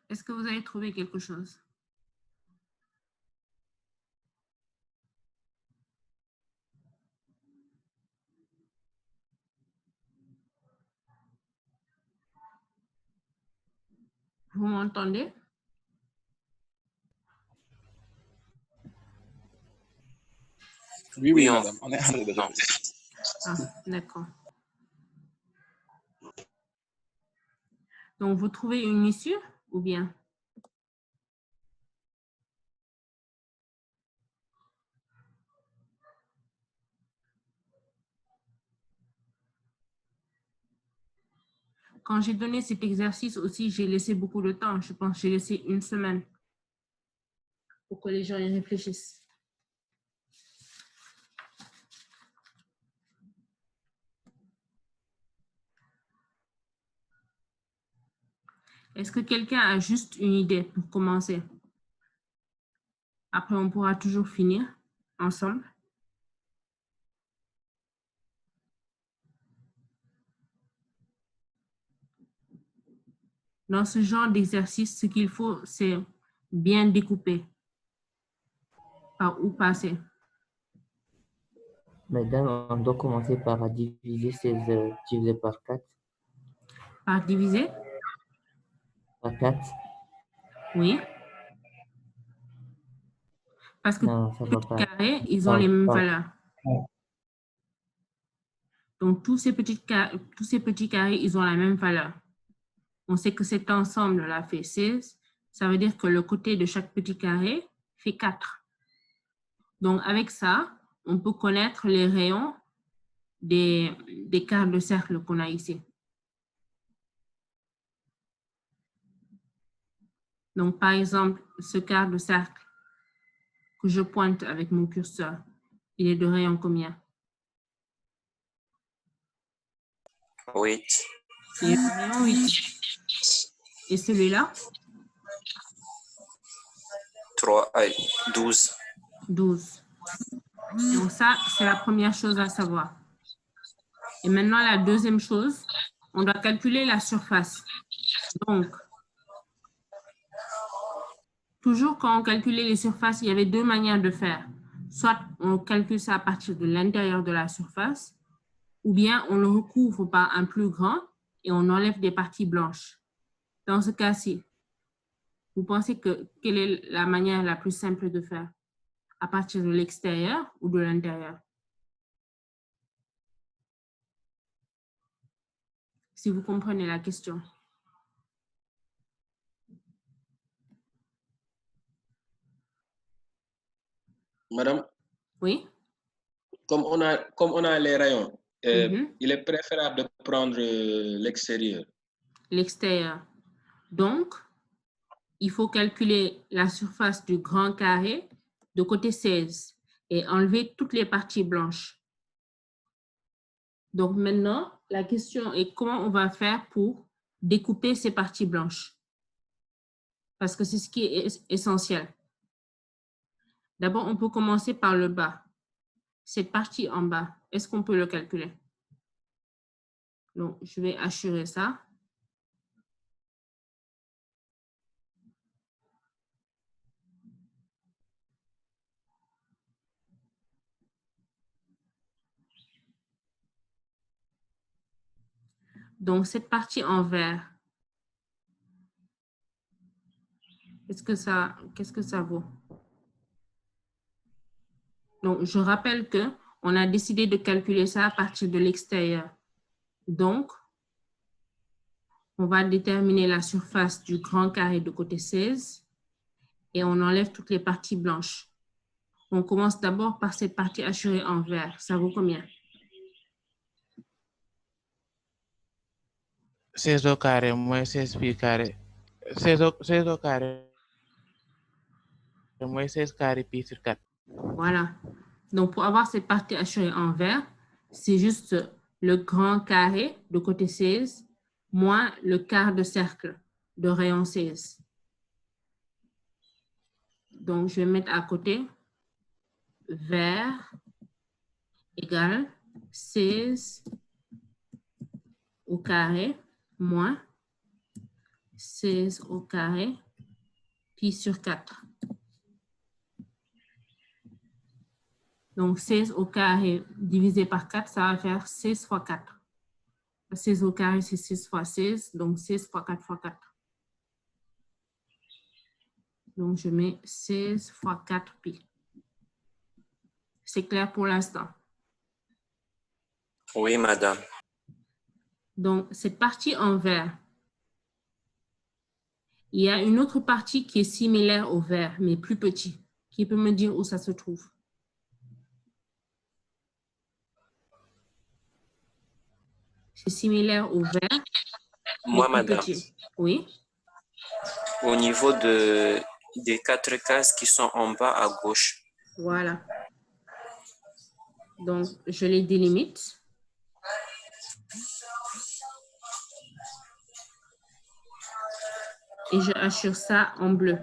Est-ce que vous avez trouvé quelque chose? Vous m'entendez? Oui, Oui, madame. On est en train de non. Ah, d'accord. Donc, vous trouvez une issue ou bien? Quand j'ai donné cet exercice aussi, j'ai laissé beaucoup de temps. Je pense que j'ai laissé 1 semaine pour que les gens y réfléchissent. Est-ce que quelqu'un a juste une idée pour commencer? Après, on pourra toujours finir ensemble. Dans ce genre d'exercice, ce qu'il faut, c'est bien découper. Par où passer? Madame, on doit commencer par diviser 16 divisé par 4. Par diviser? Par 4. Oui. Parce que Non, ça tous va les petits pas. carrés, ils ont les mêmes valeurs. Ouais. Donc, tous ces petits carrés, ils ont la même valeur. On sait que cet ensemble-là fait 16. Ça veut dire que le côté de chaque petit carré fait 4. Donc, avec ça, on peut connaître les rayons des quarts de cercle qu'on a ici. Donc, par exemple, ce quart de cercle que je pointe avec mon curseur, il est de rayon combien? 8. Il est de rayon 8. Et celui-là? 12. 12. Donc ça, c'est la première chose à savoir. Et maintenant, la deuxième chose, on doit calculer la surface. Donc, toujours quand on calculait les surfaces, il y avait 2 manières de faire. Soit on calcule ça à partir de l'intérieur de la surface, ou bien on le recouvre par un plus grand et on enlève des parties blanches. Dans ce cas-ci, vous pensez que quelle est la manière la plus simple de faire? À partir de l'extérieur ou de l'intérieur? Si vous comprenez la question. Madame? Oui? Comme on a les rayons, il est préférable de prendre l'extérieur. L'extérieur. Donc, il faut calculer la surface du grand carré de côté 16 et enlever toutes les parties blanches. Donc maintenant, la question est comment on va faire pour découper ces parties blanches? Parce que c'est ce qui est essentiel. D'abord, on peut commencer par le bas. Cette partie en bas, est-ce qu'on peut le calculer? Donc, je vais assurer ça. Donc, cette partie en vert, qu'est-ce que ça vaut? Donc, je rappelle qu'on a décidé de calculer ça à partir de l'extérieur. Donc, on va déterminer la surface du grand carré de côté 16 et on enlève toutes les parties blanches. On commence d'abord par cette partie assurée en vert. Ça vaut combien? 16 au carré moins 16 pi carré. 16 au carré moins 16 carré pi sur 4. Voilà. Donc, pour avoir cette partie assurée en vert, c'est juste le grand carré de côté 16 moins le quart de cercle de rayon 16. Donc, je vais mettre à côté vert égale 16 au carré moins 16 au carré pi sur 4. Donc, 16 au carré divisé par 4, ça va faire 16 fois 4. 16 au carré, c'est 6 fois 16, donc 16 fois 4 fois 4. Donc, je mets 16 fois 4 pi. C'est clair pour l'instant? Oui, madame. Donc, cette partie en vert, il y a une autre partie qui est similaire au vert, mais plus petit. Qui peut me dire où ça se trouve? C'est similaire au vert. Moi, madame. Petit. Oui. Au niveau des 4 cases qui sont en bas à gauche. Voilà. Donc, je les délimite. Et je hachure ça en bleu.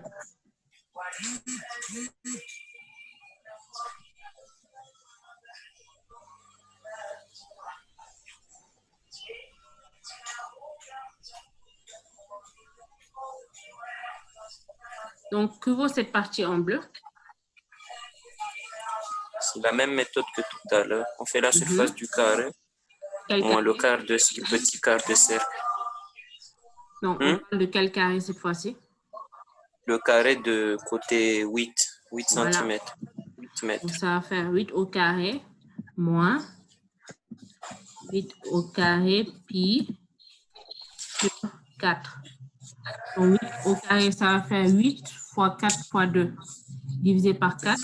Donc, que vaut cette partie en bleu? C'est la même méthode que tout à l'heure. On fait la surface du carré, moins le quart de petit quart de cercle. Donc, on parle de quel carré cette fois-ci? Le carré de côté 8 Voilà. cm. 8 mètres. Donc, ça va faire 8 au carré moins 8 au carré pi sur 4. Donc, 8 au carré, ça va faire 8 fois 4 fois 2. Divisé par 4,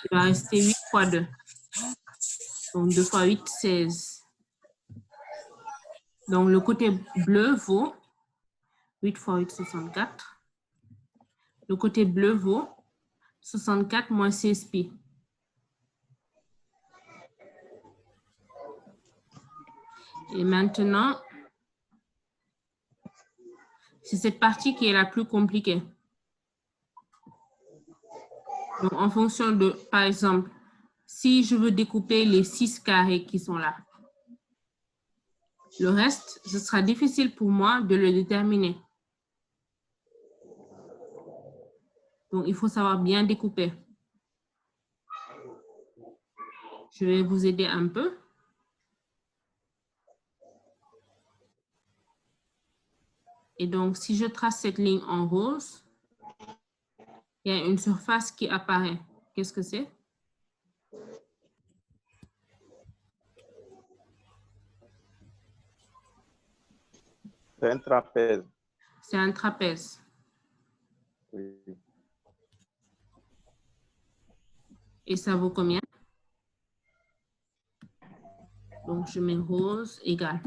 il va rester 8 fois 2. Donc, 2 fois 8, 16. Donc, le côté bleu vaut 8 fois 8, 64. Le côté bleu vaut 64 moins 16 pi. Et maintenant, c'est cette partie qui est la plus compliquée. Donc, en fonction de, par exemple, si je veux découper les 6 carrés qui sont là, le reste, ce sera difficile pour moi de le déterminer. Donc, il faut savoir bien découper. Je vais vous aider un peu. Et donc, si je trace cette ligne en rose, il y a une surface qui apparaît. Qu'est-ce que c'est? C'est un trapèze. C'est un trapèze. Oui. Et ça vaut combien? Donc, je mets rose égale.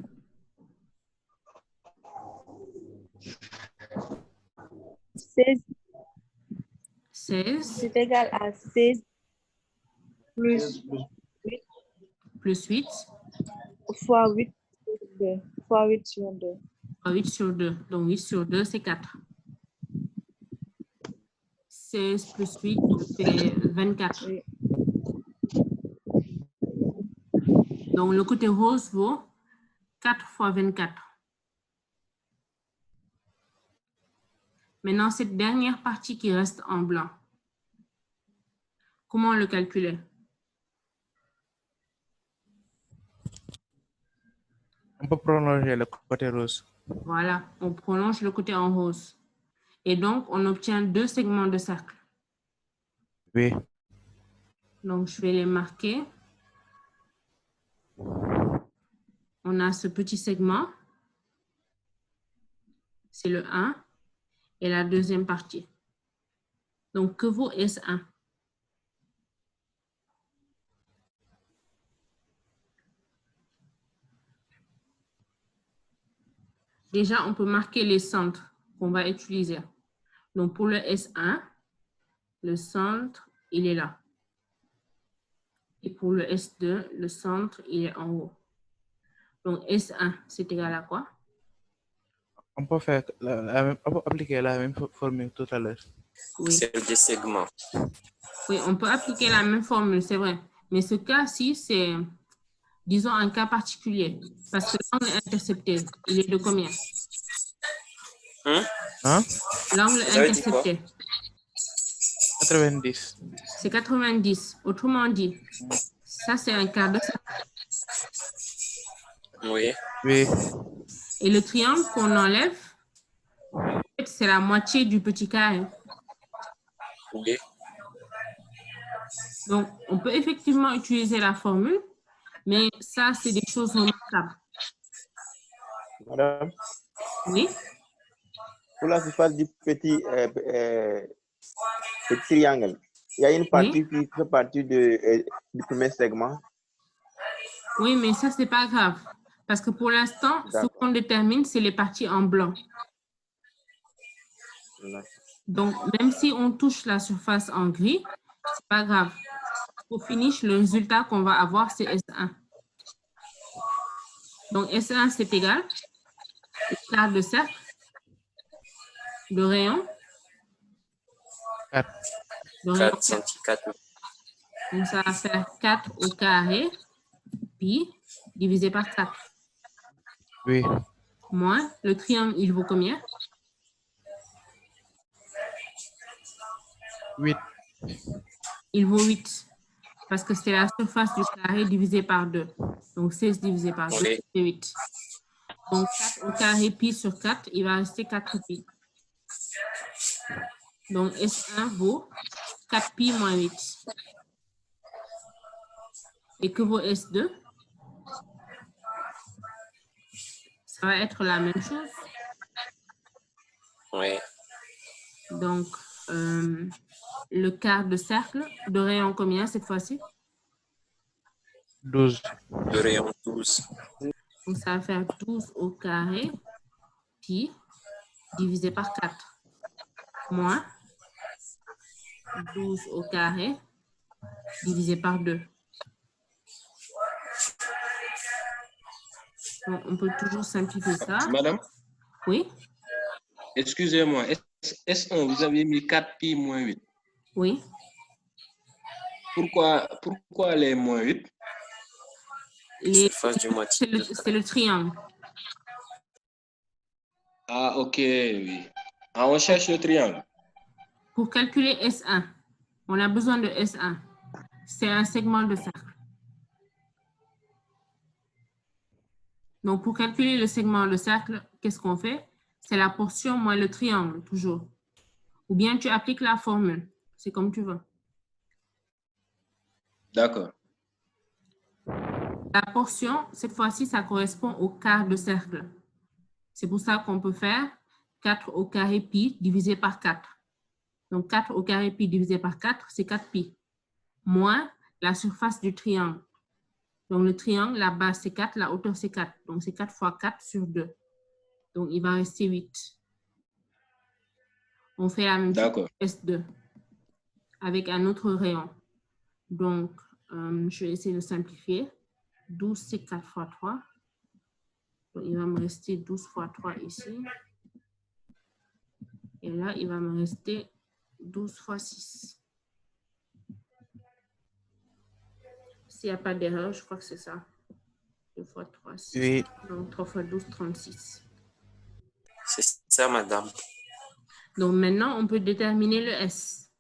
16. 16. C'est égal à 16 plus 8. Plus 8. Fois 8 sur 2. Fois 8 sur 2. Fois 8 sur 2. Donc, 8 sur 2, c'est 4. 16 plus 8 fait 24. Oui. Donc, le côté rose vaut 4 fois 24. Maintenant, cette dernière partie qui reste en blanc, comment le calculer? On peut prolonger le côté rose. Voilà, on prolonge le côté en rose. Et donc, on obtient 2 segments de cercle. Oui. Donc, je vais les marquer. On a ce petit segment. C'est le 1. Et la deuxième partie. Donc, que vaut S1? Déjà, on peut marquer les centres qu'on va utiliser. Donc, pour le S1, le centre, il est là. Et pour le S2, le centre, il est en haut. Donc, S1, c'est égal à quoi? On peut faire on peut appliquer la même formule tout à l'heure. Oui. C'est des segments. Oui, on peut appliquer la même formule, c'est vrai. Mais ce cas-ci, c'est, disons, un cas particulier. Parce que l'angle intercepté, il est de combien? Hein? L'angle Vous avez dit quoi? intercepté. 90. C'est 90. Autrement dit, ça, c'est un quart de cercle. Oui. Oui. Et le triangle qu'on enlève, c'est la moitié du petit carré. Oui. Donc, on peut effectivement utiliser la formule, mais ça, c'est des choses remarquables. Madame, Oui, pour la surface du petit triangle, il y a une partie qui fait partie du premier segment. oui, mais ça, c'est pas grave. Parce que pour l'instant, ce qu'on détermine, c'est les parties en blanc. Donc, même si on touche la surface en gris, c'est pas grave. Au finish, le résultat qu'on va avoir, c'est S1. Donc, S1, c'est égal au quart de cercle, de rayon. 4. 4 cm. Donc, ça va faire 4 au carré, pi, divisé par 4. Oui. Moins, le triangle, il vaut combien? 8. Il vaut 8. Parce que c'est la surface du carré divisé par 2. Donc, 16 divisé par 2, c'est 8. Donc, 4 au carré pi sur 4, il va rester 4 pi. Donc, S1 vaut 4 pi moins 8. Et que vaut S2? Ça va être la même chose. Oui. Donc, le quart de cercle de rayon combien cette fois-ci? 12. De rayon 12. Donc, ça va faire 12 au carré pi divisé par 4. Moins 12 au carré divisé par 2. Donc, on peut toujours simplifier ça. Madame? Oui? Excusez-moi, S1, vous avez mis 4 pi moins 8. Oui. Pourquoi les moins 8? C'est le triangle. Ah, ok, oui. Ah, on cherche le triangle. Pour calculer S1, on a besoin de S1. C'est un segment de cercle. Donc, pour calculer le segment de cercle, qu'est-ce qu'on fait? C'est la portion moins le triangle, toujours. Ou bien tu appliques la formule. C'est comme tu veux. D'accord. La portion, cette fois-ci, ça correspond au quart de cercle. C'est pour ça qu'on peut faire 4 au carré pi divisé par 4. Donc, 4 au carré pi divisé par 4, c'est 4 pi. Moins la surface du triangle. Donc, le triangle, la base, c'est 4, la hauteur, c'est 4. Donc, c'est 4 fois 4 sur 2. Donc, il va rester 8. On fait la même chose pour S2 avec un autre rayon. Donc, je vais essayer de simplifier. 12, c'est 4 fois 3. Donc, il va me rester 12 fois 3 ici. Et là, il va me rester 12 fois 6. S'il n'y a pas d'erreur, je crois que c'est ça. 2 fois 3, 6. Oui. Donc, 3 fois 12, 36. C'est ça, madame. Donc, maintenant, on peut déterminer le S.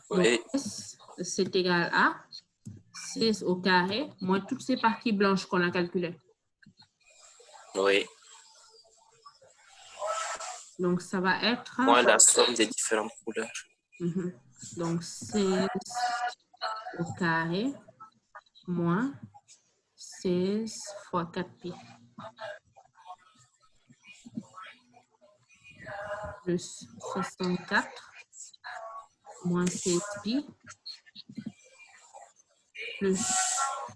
Donc, Oui. S, c'est égal à 16 au carré, moins toutes ces parties blanches qu'on a calculées. Oui. Donc, ça va être... Moins la somme des différentes couleurs. Donc, 16 au carré, moins 16 fois 4 pi. Plus 64, moins 16 pi, plus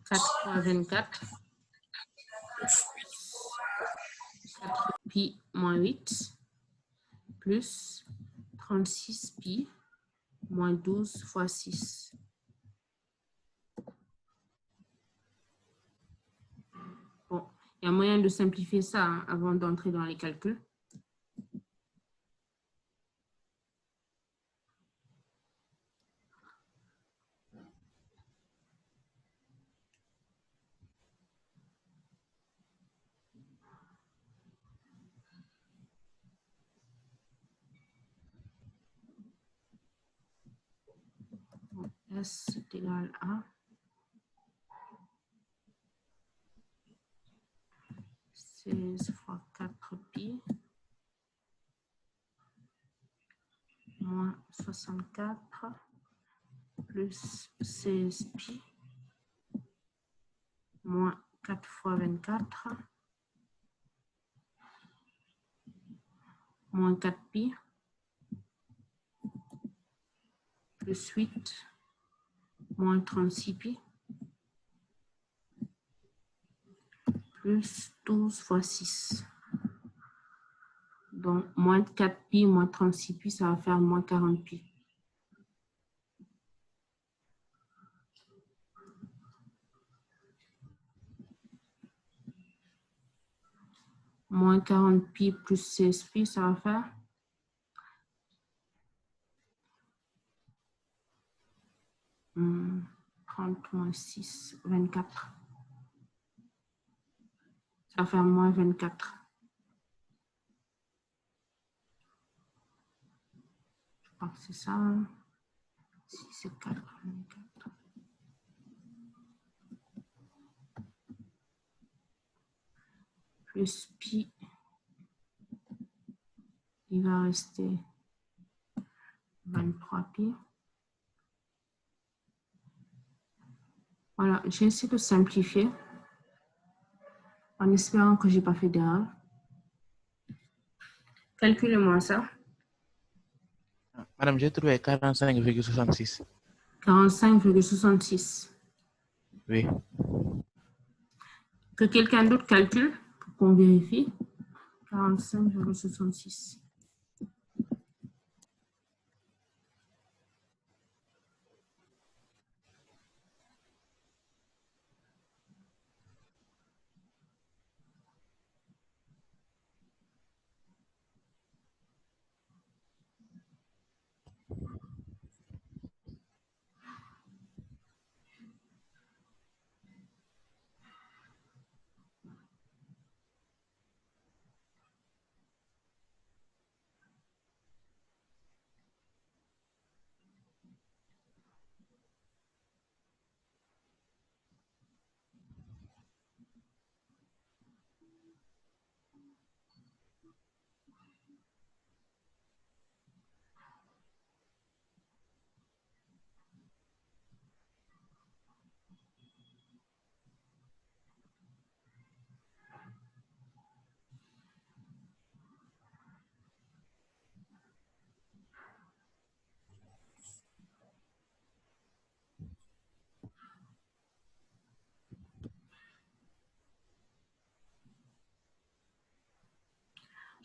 4 fois 24, 4 pi moins 8, plus 36 pi moins 12 fois 6. Bon, il y a moyen de simplifier ça avant d'entrer dans les calculs. S est égal à 16 fois 4pi moins 64 plus 16pi moins 4 fois 24 moins 4pi plus 8 moins 36pi plus 12 fois 6. Donc, moins 4pi moins 36pi, ça va faire moins 40pi. Moins 40pi plus 16pi, ça va faire 30 moins 6, 24. Ça va faire moins 24. Je crois que c'est ça. 6 c'est 4, 24. Plus pi, il va rester 23pi. Voilà, j'ai essayé de simplifier en espérant que je n'ai pas fait d'erreur. Calculez-moi ça. Madame, j'ai trouvé 45,66. 45,66. Oui. Que quelqu'un d'autre calcule pour qu'on vérifie. 45,66.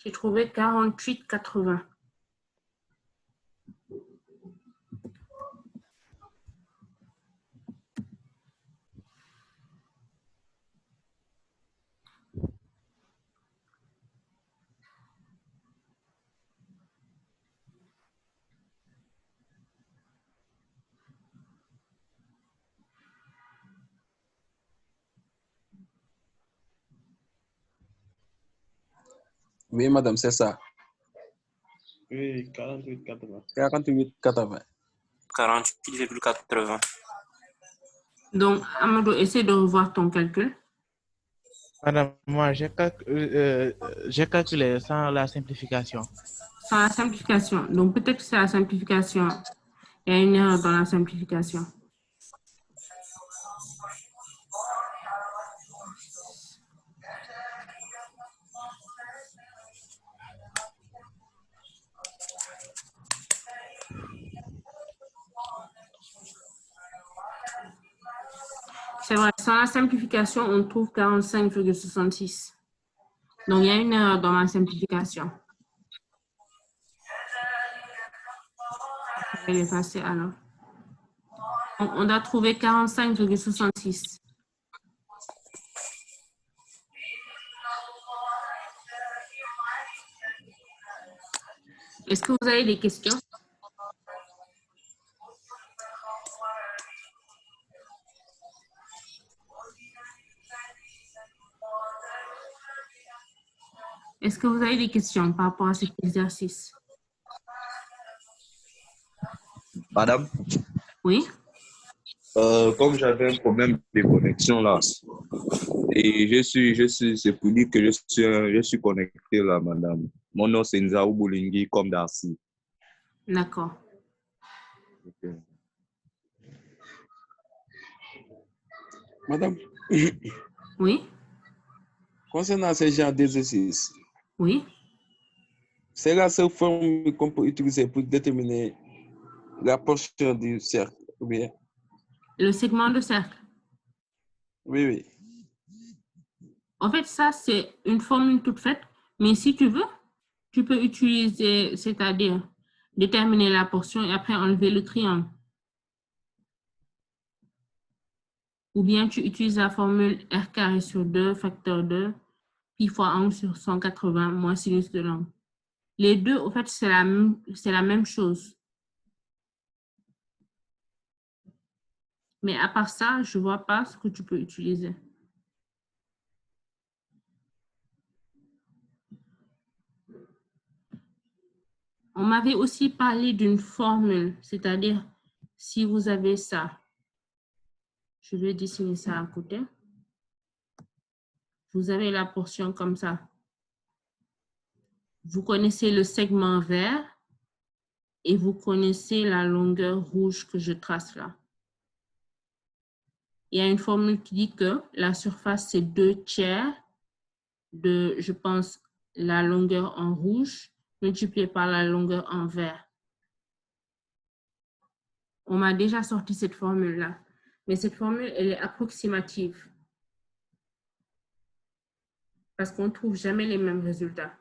J'ai trouvé 48,80. Oui, madame, c'est ça. Oui, 48,80. 48,80. 48,80. Donc, Amadou, essaie de revoir ton calcul. Madame, moi, j'ai calculé sans la simplification. Sans la simplification. Donc, peut-être que c'est la simplification. Il y a une erreur dans la simplification. C'est vrai, sans la simplification, on trouve 45,66. Donc, il y a une erreur dans ma simplification. Je vais l'effacer alors. On a trouvé 45,66. Est-ce que vous avez des questions? Est-ce que vous avez des questions par rapport à cet exercice? Madame? Oui? Comme j'avais un problème de connexion là, et c'est pour dire que je suis connecté là, madame. Mon nom c'est Nzaou Boulingi, comme Darcy. D'accord. Ok. Madame, Oui, concernant ce genre d'exercice, oui. c'est la seule forme qu'on peut utiliser pour déterminer la portion du cercle, ou bien? Le segment de cercle. Oui, oui. En fait, ça, c'est une formule toute faite. Mais si tu veux, tu peux utiliser, c'est-à-dire déterminer la portion et après enlever le triangle. Ou bien tu utilises la formule R carré sur 2 facteur 2 pi fois angle sur 180 moins sinus de l'angle. Les deux, en fait, c'est la même chose. Mais à part ça, je ne vois pas ce que tu peux utiliser. On m'avait aussi parlé d'une formule, c'est-à-dire si vous avez ça, je vais dessiner ça à côté. Vous avez la portion comme ça. Vous connaissez le segment vert et vous connaissez la longueur rouge que je trace là. Il y a une formule qui dit que la surface, c'est 2/3 de, je pense, la longueur en rouge multiplié par la longueur en vert. On m'a déjà sorti cette formule-là. Mais cette formule, elle est approximative. Parce qu'on ne trouve jamais les mêmes résultats.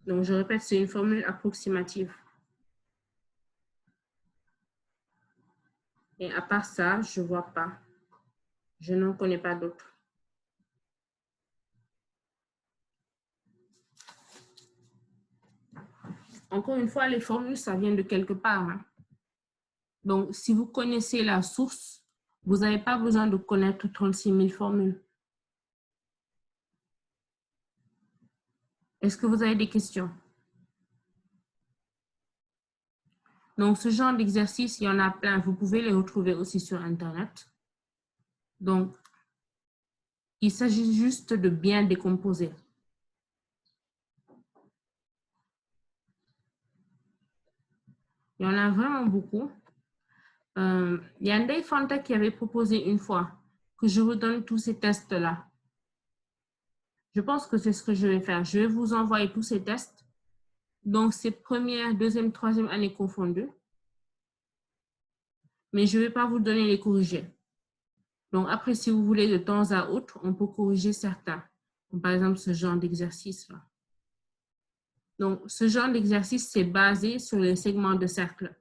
Donc, je répète, c'est une formule approximative. Et à part ça, je ne vois pas. Je n'en connais pas d'autres. Encore une fois, les formules, ça vient de quelque part. Hein. Donc, si vous connaissez la source, vous n'avez pas besoin de connaître 36 000 formules. Est-ce que vous avez des questions? Donc, ce genre d'exercice, il y en a plein. Vous pouvez les retrouver aussi sur Internet. Donc, il s'agit juste de bien décomposer. Il y en a vraiment beaucoup. Il y a Ndeye Fanta qui avait proposé une fois que je vous donne tous ces tests-là. Je pense que c'est ce que je vais faire. Je vais vous envoyer tous ces tests. Donc, c'est première, deuxième, troisième année confondues. Mais je ne vais pas vous donner les corrigés. Donc, après, si vous voulez, de temps à autre, on peut corriger certains. Comme par exemple, ce genre d'exercice-là. Donc, ce genre d'exercice, c'est basé sur les segments de cercle.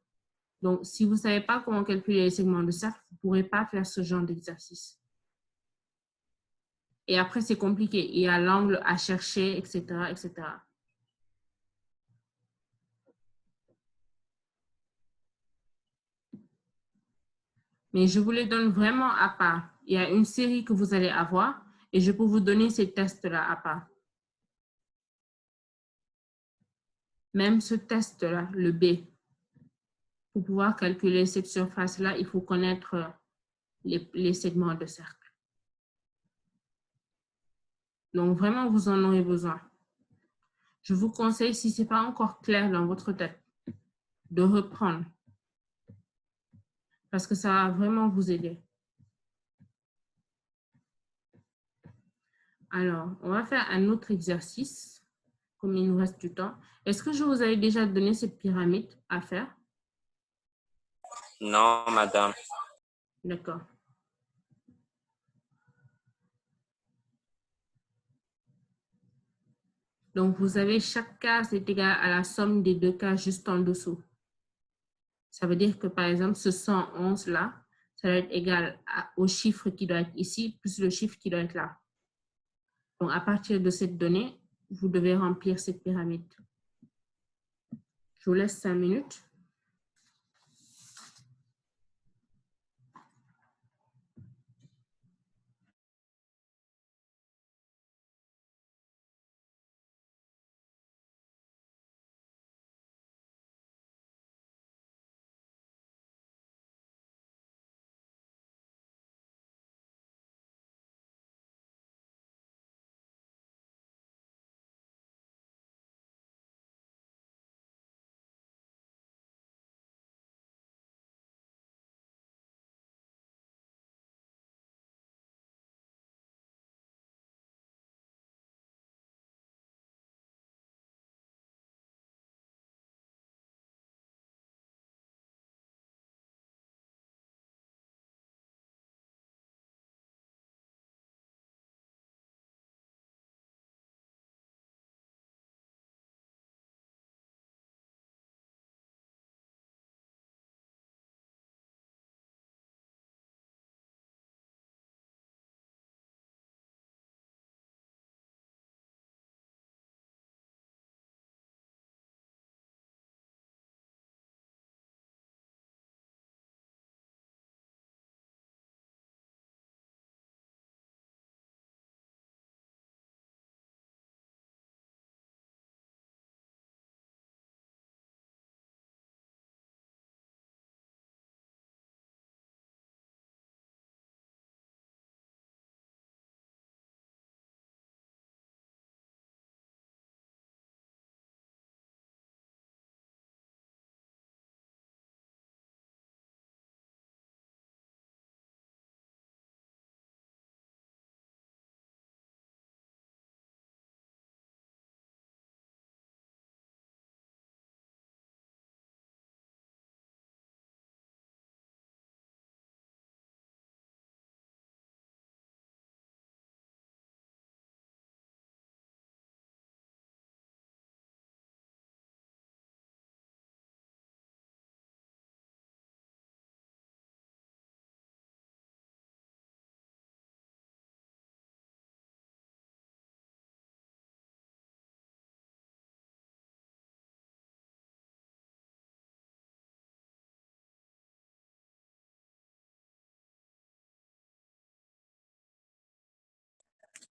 Donc, si vous ne savez pas comment calculer les segments de cercle, vous ne pourrez pas faire ce genre d'exercice. Et après, c'est compliqué. Il y a l'angle à chercher, etc., etc. Mais je vous les donne vraiment à part. Il y a une série que vous allez avoir et je peux vous donner ces tests-là à part. Même ce test-là, le B, pour pouvoir calculer cette surface-là, il faut connaître les segments de cercle. Donc, vraiment, vous en aurez besoin. Je vous conseille, si ce n'est pas encore clair dans votre tête, de reprendre. Parce que ça va vraiment vous aider. Alors, on va faire un autre exercice, comme il nous reste du temps. Est-ce que je vous avais déjà donné cette pyramide à faire? Non, madame. D'accord. Donc, vous avez chaque case est égale à la somme des deux cases juste en dessous. Ça veut dire que, par exemple, ce 111-là, ça va être égal au chiffre qui doit être ici, plus le chiffre qui doit être là. Donc, à partir de cette donnée, vous devez remplir cette pyramide. Je vous laisse 5 minutes.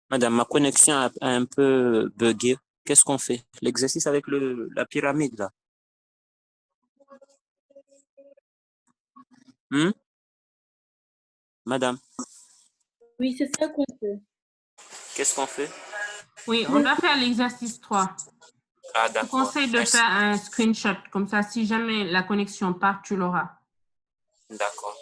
Madame, ma connexion a un peu bugué. Qu'est-ce qu'on fait? L'exercice avec la pyramide, là. Madame? Oui, c'est ça qu'on fait. Qu'est-ce qu'on fait? Oui, on doit faire l'exercice 3. Ah, Je d'accord. te conseille de faire un screenshot. Comme ça, si jamais la connexion part, tu l'auras. D'accord.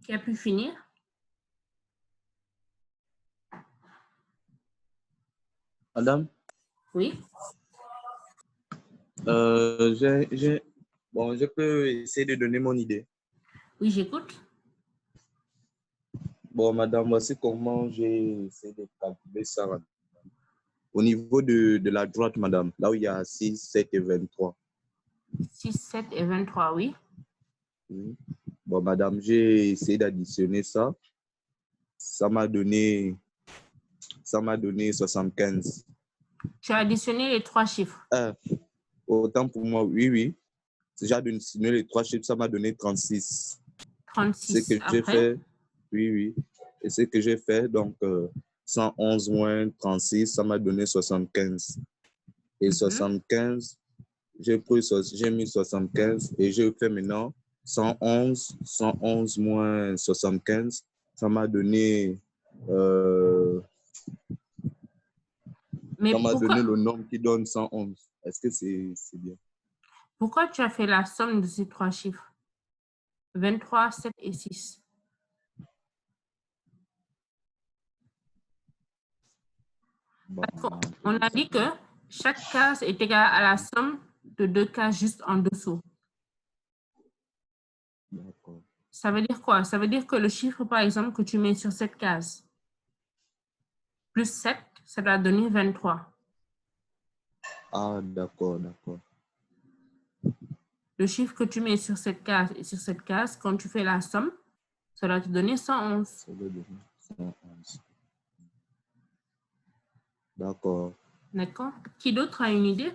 Qui a pu finir? Madame? Oui. Bon, je peux essayer de donner mon idée. Oui, j'écoute. Bon, madame, voici comment j'ai essayé de calculer ça. Au niveau de la droite, madame, là où il y a 6, 7 et 23. 6, 7 et 23, oui. Oui. Bon, madame, j'ai essayé d'additionner ça. Ça m'a donné 75. Tu as additionné les 3 chiffres. Autant pour moi, oui. Si j'ai additionné les 3 chiffres, ça m'a donné 36. 36. Ce que j'ai fait, oui. Et ce que j'ai fait, donc 111 moins 36, ça m'a donné 75. Et 75, j'ai mis 75 et j'ai fait maintenant 111 moins 75, ça m'a donné le nombre qui donne 111. Est-ce que c'est bien? Pourquoi tu as fait la somme de ces 3 chiffres? 23, 7 et 6. On a dit que chaque case est égale à la somme de 2 cases juste en dessous. Ça veut dire quoi? Ça veut dire que le chiffre, par exemple, que tu mets sur cette case, plus 7, ça va donner 23. Ah, d'accord. Le chiffre que tu mets sur cette case et sur cette case, quand tu fais la somme, ça va te donner 111. Ça va donner 111. D'accord. D'accord. Qui d'autre a une idée?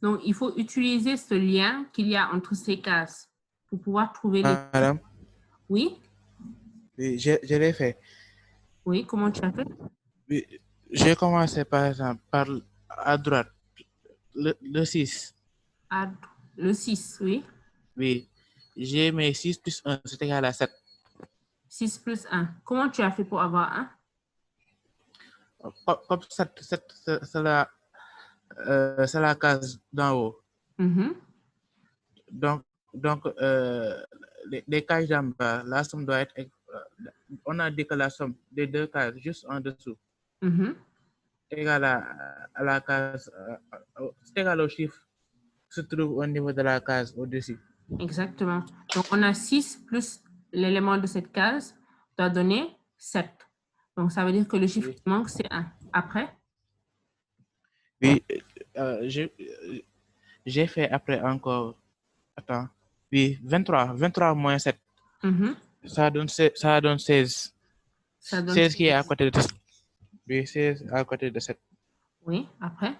Donc, il faut utiliser ce lien qu'il y a entre ces cases pour pouvoir trouver les... Madame? Oui? Oui, je l'ai fait. Oui, comment tu as fait? Oui, j'ai commencé par exemple par à droite, le 6. Le 6, oui. Oui, j'ai mis 6 plus 1, c'est égal à 7. 6 plus 1. Comment tu as fait pour avoir 1? Comme c'est la case d'en haut. Donc les cases d'en bas, la somme doit être... on a dit que la somme des deux cases juste en dessous égale à la case... c'est égal au chiffre qui se trouve au niveau de la case au-dessus. Exactement. Donc, on a 6 plus l'élément de cette case doit donner 7. Donc, ça veut dire que le chiffre qui manque, c'est 1. Après? Oui, j'ai fait après encore... Attends. Oui, 23 moins 7. Ça donne 16. Ça donne 16 qui est à côté de 7. Oui, 16 à côté de 7. Oui, après?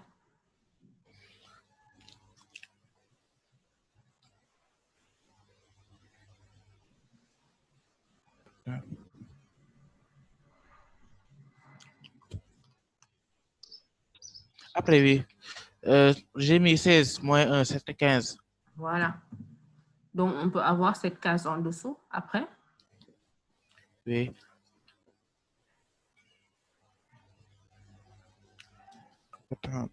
Après, oui. J'ai mis 16 moins 1, c'était 15. Voilà. Donc, on peut avoir cette case en dessous. Après? Oui. Attends.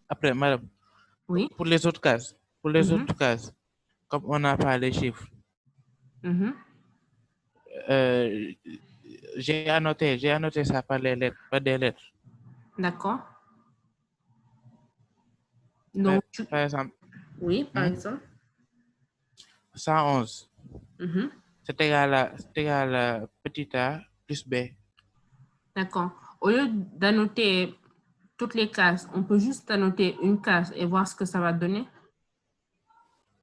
Après, madame. Oui. Pour les autres cases. Comme on n'a pas les chiffres. J'ai annoté ça par les lettres, pas des lettres. D'accord. Donc, par exemple. Oui, par exemple. 111. C'est égal à petit a plus b. D'accord. Au lieu d'annoter toutes les cases, on peut juste annoter une case et voir ce que ça va donner.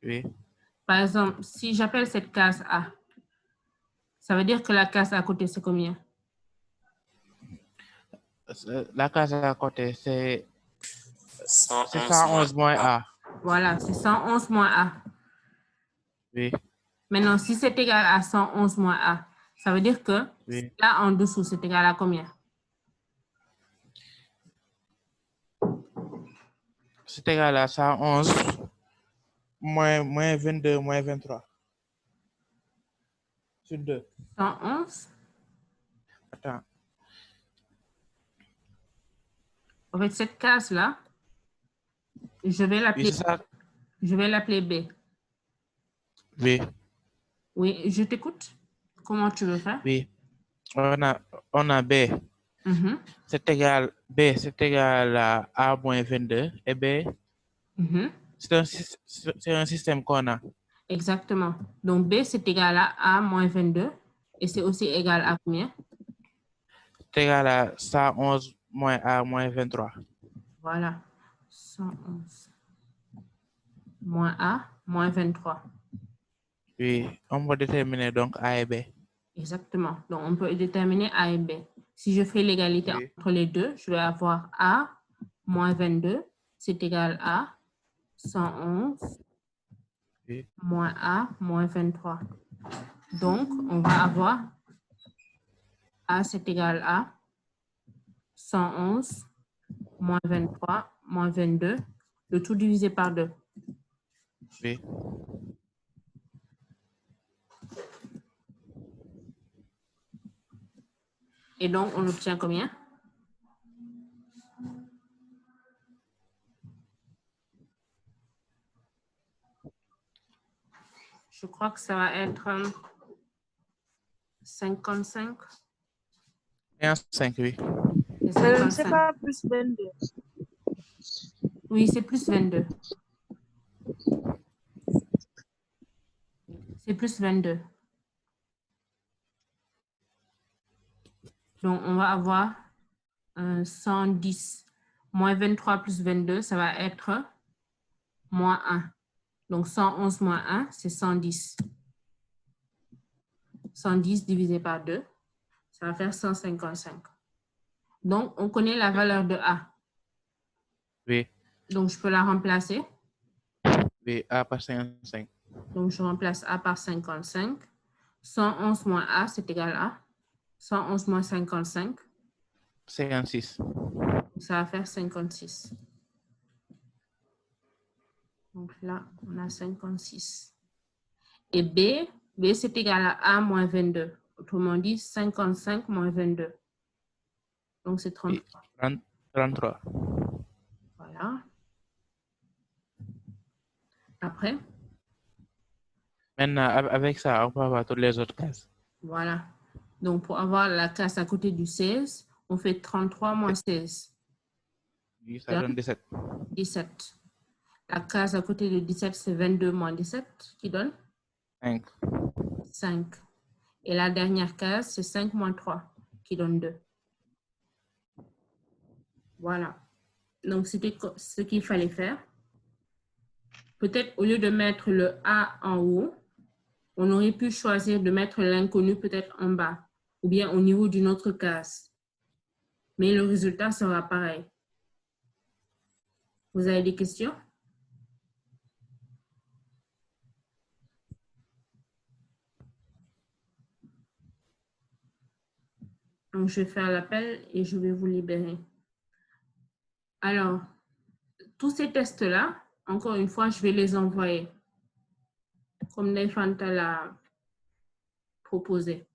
Oui. Par exemple, si j'appelle cette case A, ça veut dire que la case à côté, c'est combien? La case à côté, c'est 111 111 moins A. Voilà, c'est 111 moins A. Oui. Maintenant, si c'est égal à 111 moins A, ça veut dire que là, en dessous, c'est égal à combien? C'est égal à 111 moins 22 moins 23. Sur 2. 111? Attends. En fait, cette case-là, je vais l'appeler B. Oui. Oui, je t'écoute. Comment tu veux faire? Oui. On a B. C'est égal à A moins 22 et B. C'est un système qu'on a. Exactement. Donc, B, c'est égal à A moins 22 et c'est aussi égal à combien? C'est égal à 111 moins A moins 23. Voilà. 111 moins A moins 23. Oui, on peut déterminer donc A et B. Exactement. Donc, on peut déterminer A et B. Si je fais l'égalité entre les deux, je vais avoir A moins 22, c'est égal à 111 moins A moins 23. Donc, on va avoir A, c'est égal à 111 moins 23 moins 22, le tout divisé par 2. Oui. Et donc, on obtient combien? Je crois que ça va être 55. 5, oui. C'est pas plus 22. Oui, c'est plus 22. C'est plus 22. Donc, on va avoir 110. Moins 23 plus 22, ça va être moins 1. Donc, 111 moins 1, c'est 110. 110 divisé par 2, ça va faire 155. Donc, on connaît la valeur de A. Oui. Donc, je peux la remplacer. Oui, A par 55. Donc, je remplace A par 55. 111 moins A, c'est égal à 111 moins 55. 56. Ça va faire 56. Donc là, on a 56. Et B c'est égal à A moins 22. Autrement dit, 55 moins 22. Donc, c'est 33. 33. Voilà. Après? Maintenant, avec ça, on peut avoir toutes les autres cases. Voilà. Donc, pour avoir la case à côté du 16, on fait 33 moins 16. Oui, ça donne 17. 17. La case à côté de 17, c'est 22 moins 17, qui donne 5. 5. Et la dernière case, c'est 5 moins 3, qui donne 2. Voilà. Donc, c'était ce qu'il fallait faire. Peut-être au lieu de mettre le A en haut, on aurait pu choisir de mettre l'inconnu peut-être en bas ou bien au niveau d'une autre case. Mais le résultat sera pareil. Vous avez des questions? Donc, je vais faire l'appel et je vais vous libérer. Alors, tous ces tests-là, encore une fois, je vais les envoyer comme Nefanta l'a proposé.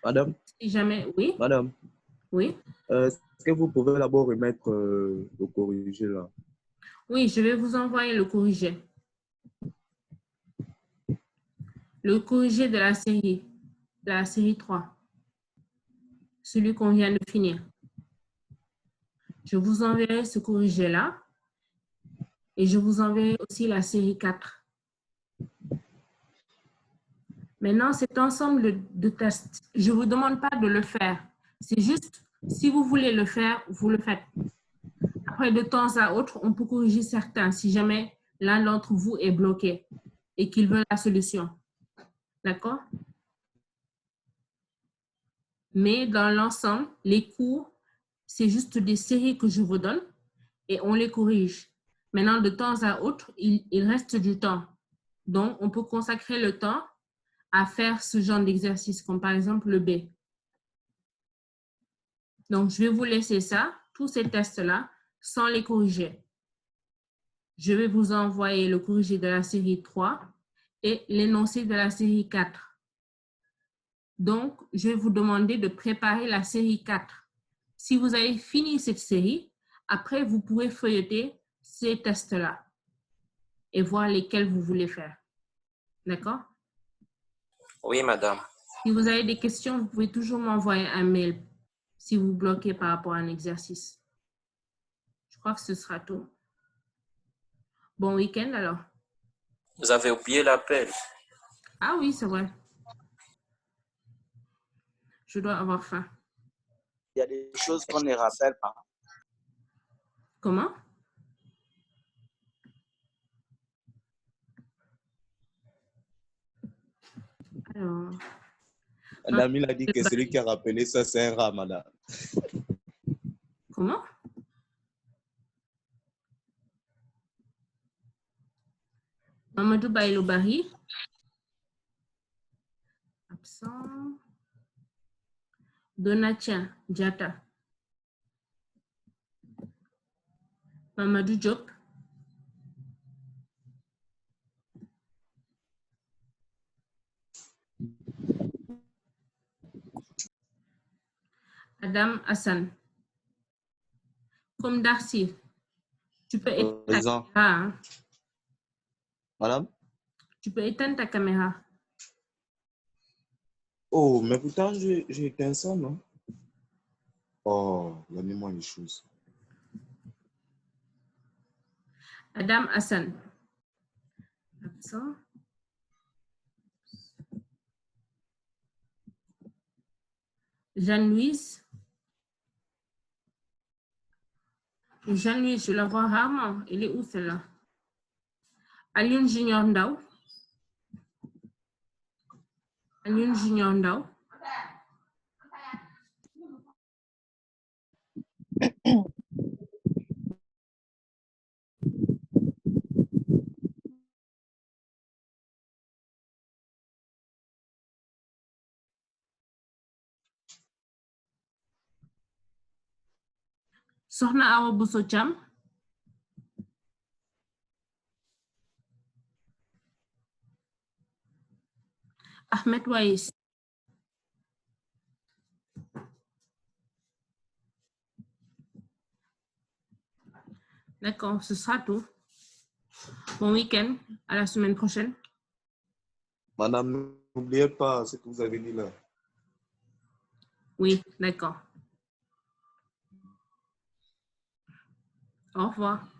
Madame? Si jamais, oui? Madame? Oui? Est-ce que vous pouvez d'abord remettre le corrigé là? Oui, je vais vous envoyer le corrigé. Le corrigé de la série 3. Celui qu'on vient de finir. Je vous enverrai ce corrigé-là et je vous enverrai aussi la série 4. Maintenant, cet ensemble de tests, je ne vous demande pas de le faire. C'est juste, si vous voulez le faire, vous le faites. Après, de temps à autre, on peut corriger certains si jamais l'un d'entre vous est bloqué et qu'il veut la solution. D'accord? Mais dans l'ensemble, les cours, c'est juste des séries que je vous donne et on les corrige. Maintenant, de temps à autre, il reste du temps. Donc, on peut consacrer le temps à faire ce genre d'exercice, comme par exemple le B. Donc, je vais vous laisser ça, tous ces tests-là, sans les corriger. Je vais vous envoyer le corrigé de la série 3 et l'énoncé de la série 4. Donc, je vais vous demander de préparer la série 4. Si vous avez fini cette série, après, vous pourrez feuilleter ces tests-là et voir lesquels vous voulez faire. D'accord? Oui, madame. Si vous avez des questions, vous pouvez toujours m'envoyer un mail si vous bloquez par rapport à un exercice. Je crois que ce sera tout. Bon week-end alors. Vous avez oublié l'appel. Ah oui, c'est vrai. Je dois avoir faim. Il y a des choses qu'on ne rappelle pas. Comment? Alors... Madame, il a dit que celui qui a rappelé ça, c'est un rat, madame. Comment? Mamadou Baïlo-Bari. Absent. Donatien Diata. Mamadou Diop. Adam Hassan. Comme Darcy, tu peux éteindre ta caméra. Hein? Madame? Tu peux éteindre ta caméra. Oh, mais pourtant, j'ai éteint ça, non? Oh, donnez-moi les choses. Adam Hassan. Absent. Jeanne-Louise. Jeanne-Louise, je la vois rarement. Elle est où celle-là? Alioune Junior Ndao. Alioune Junior Ndao. Sohna Awa Bousso Thiam. Ahmed Waïs. D'accord, ce sera tout. Bon week-end, à la semaine prochaine. Madame, n'oubliez pas ce que vous avez dit là. Oui, d'accord. Au revoir.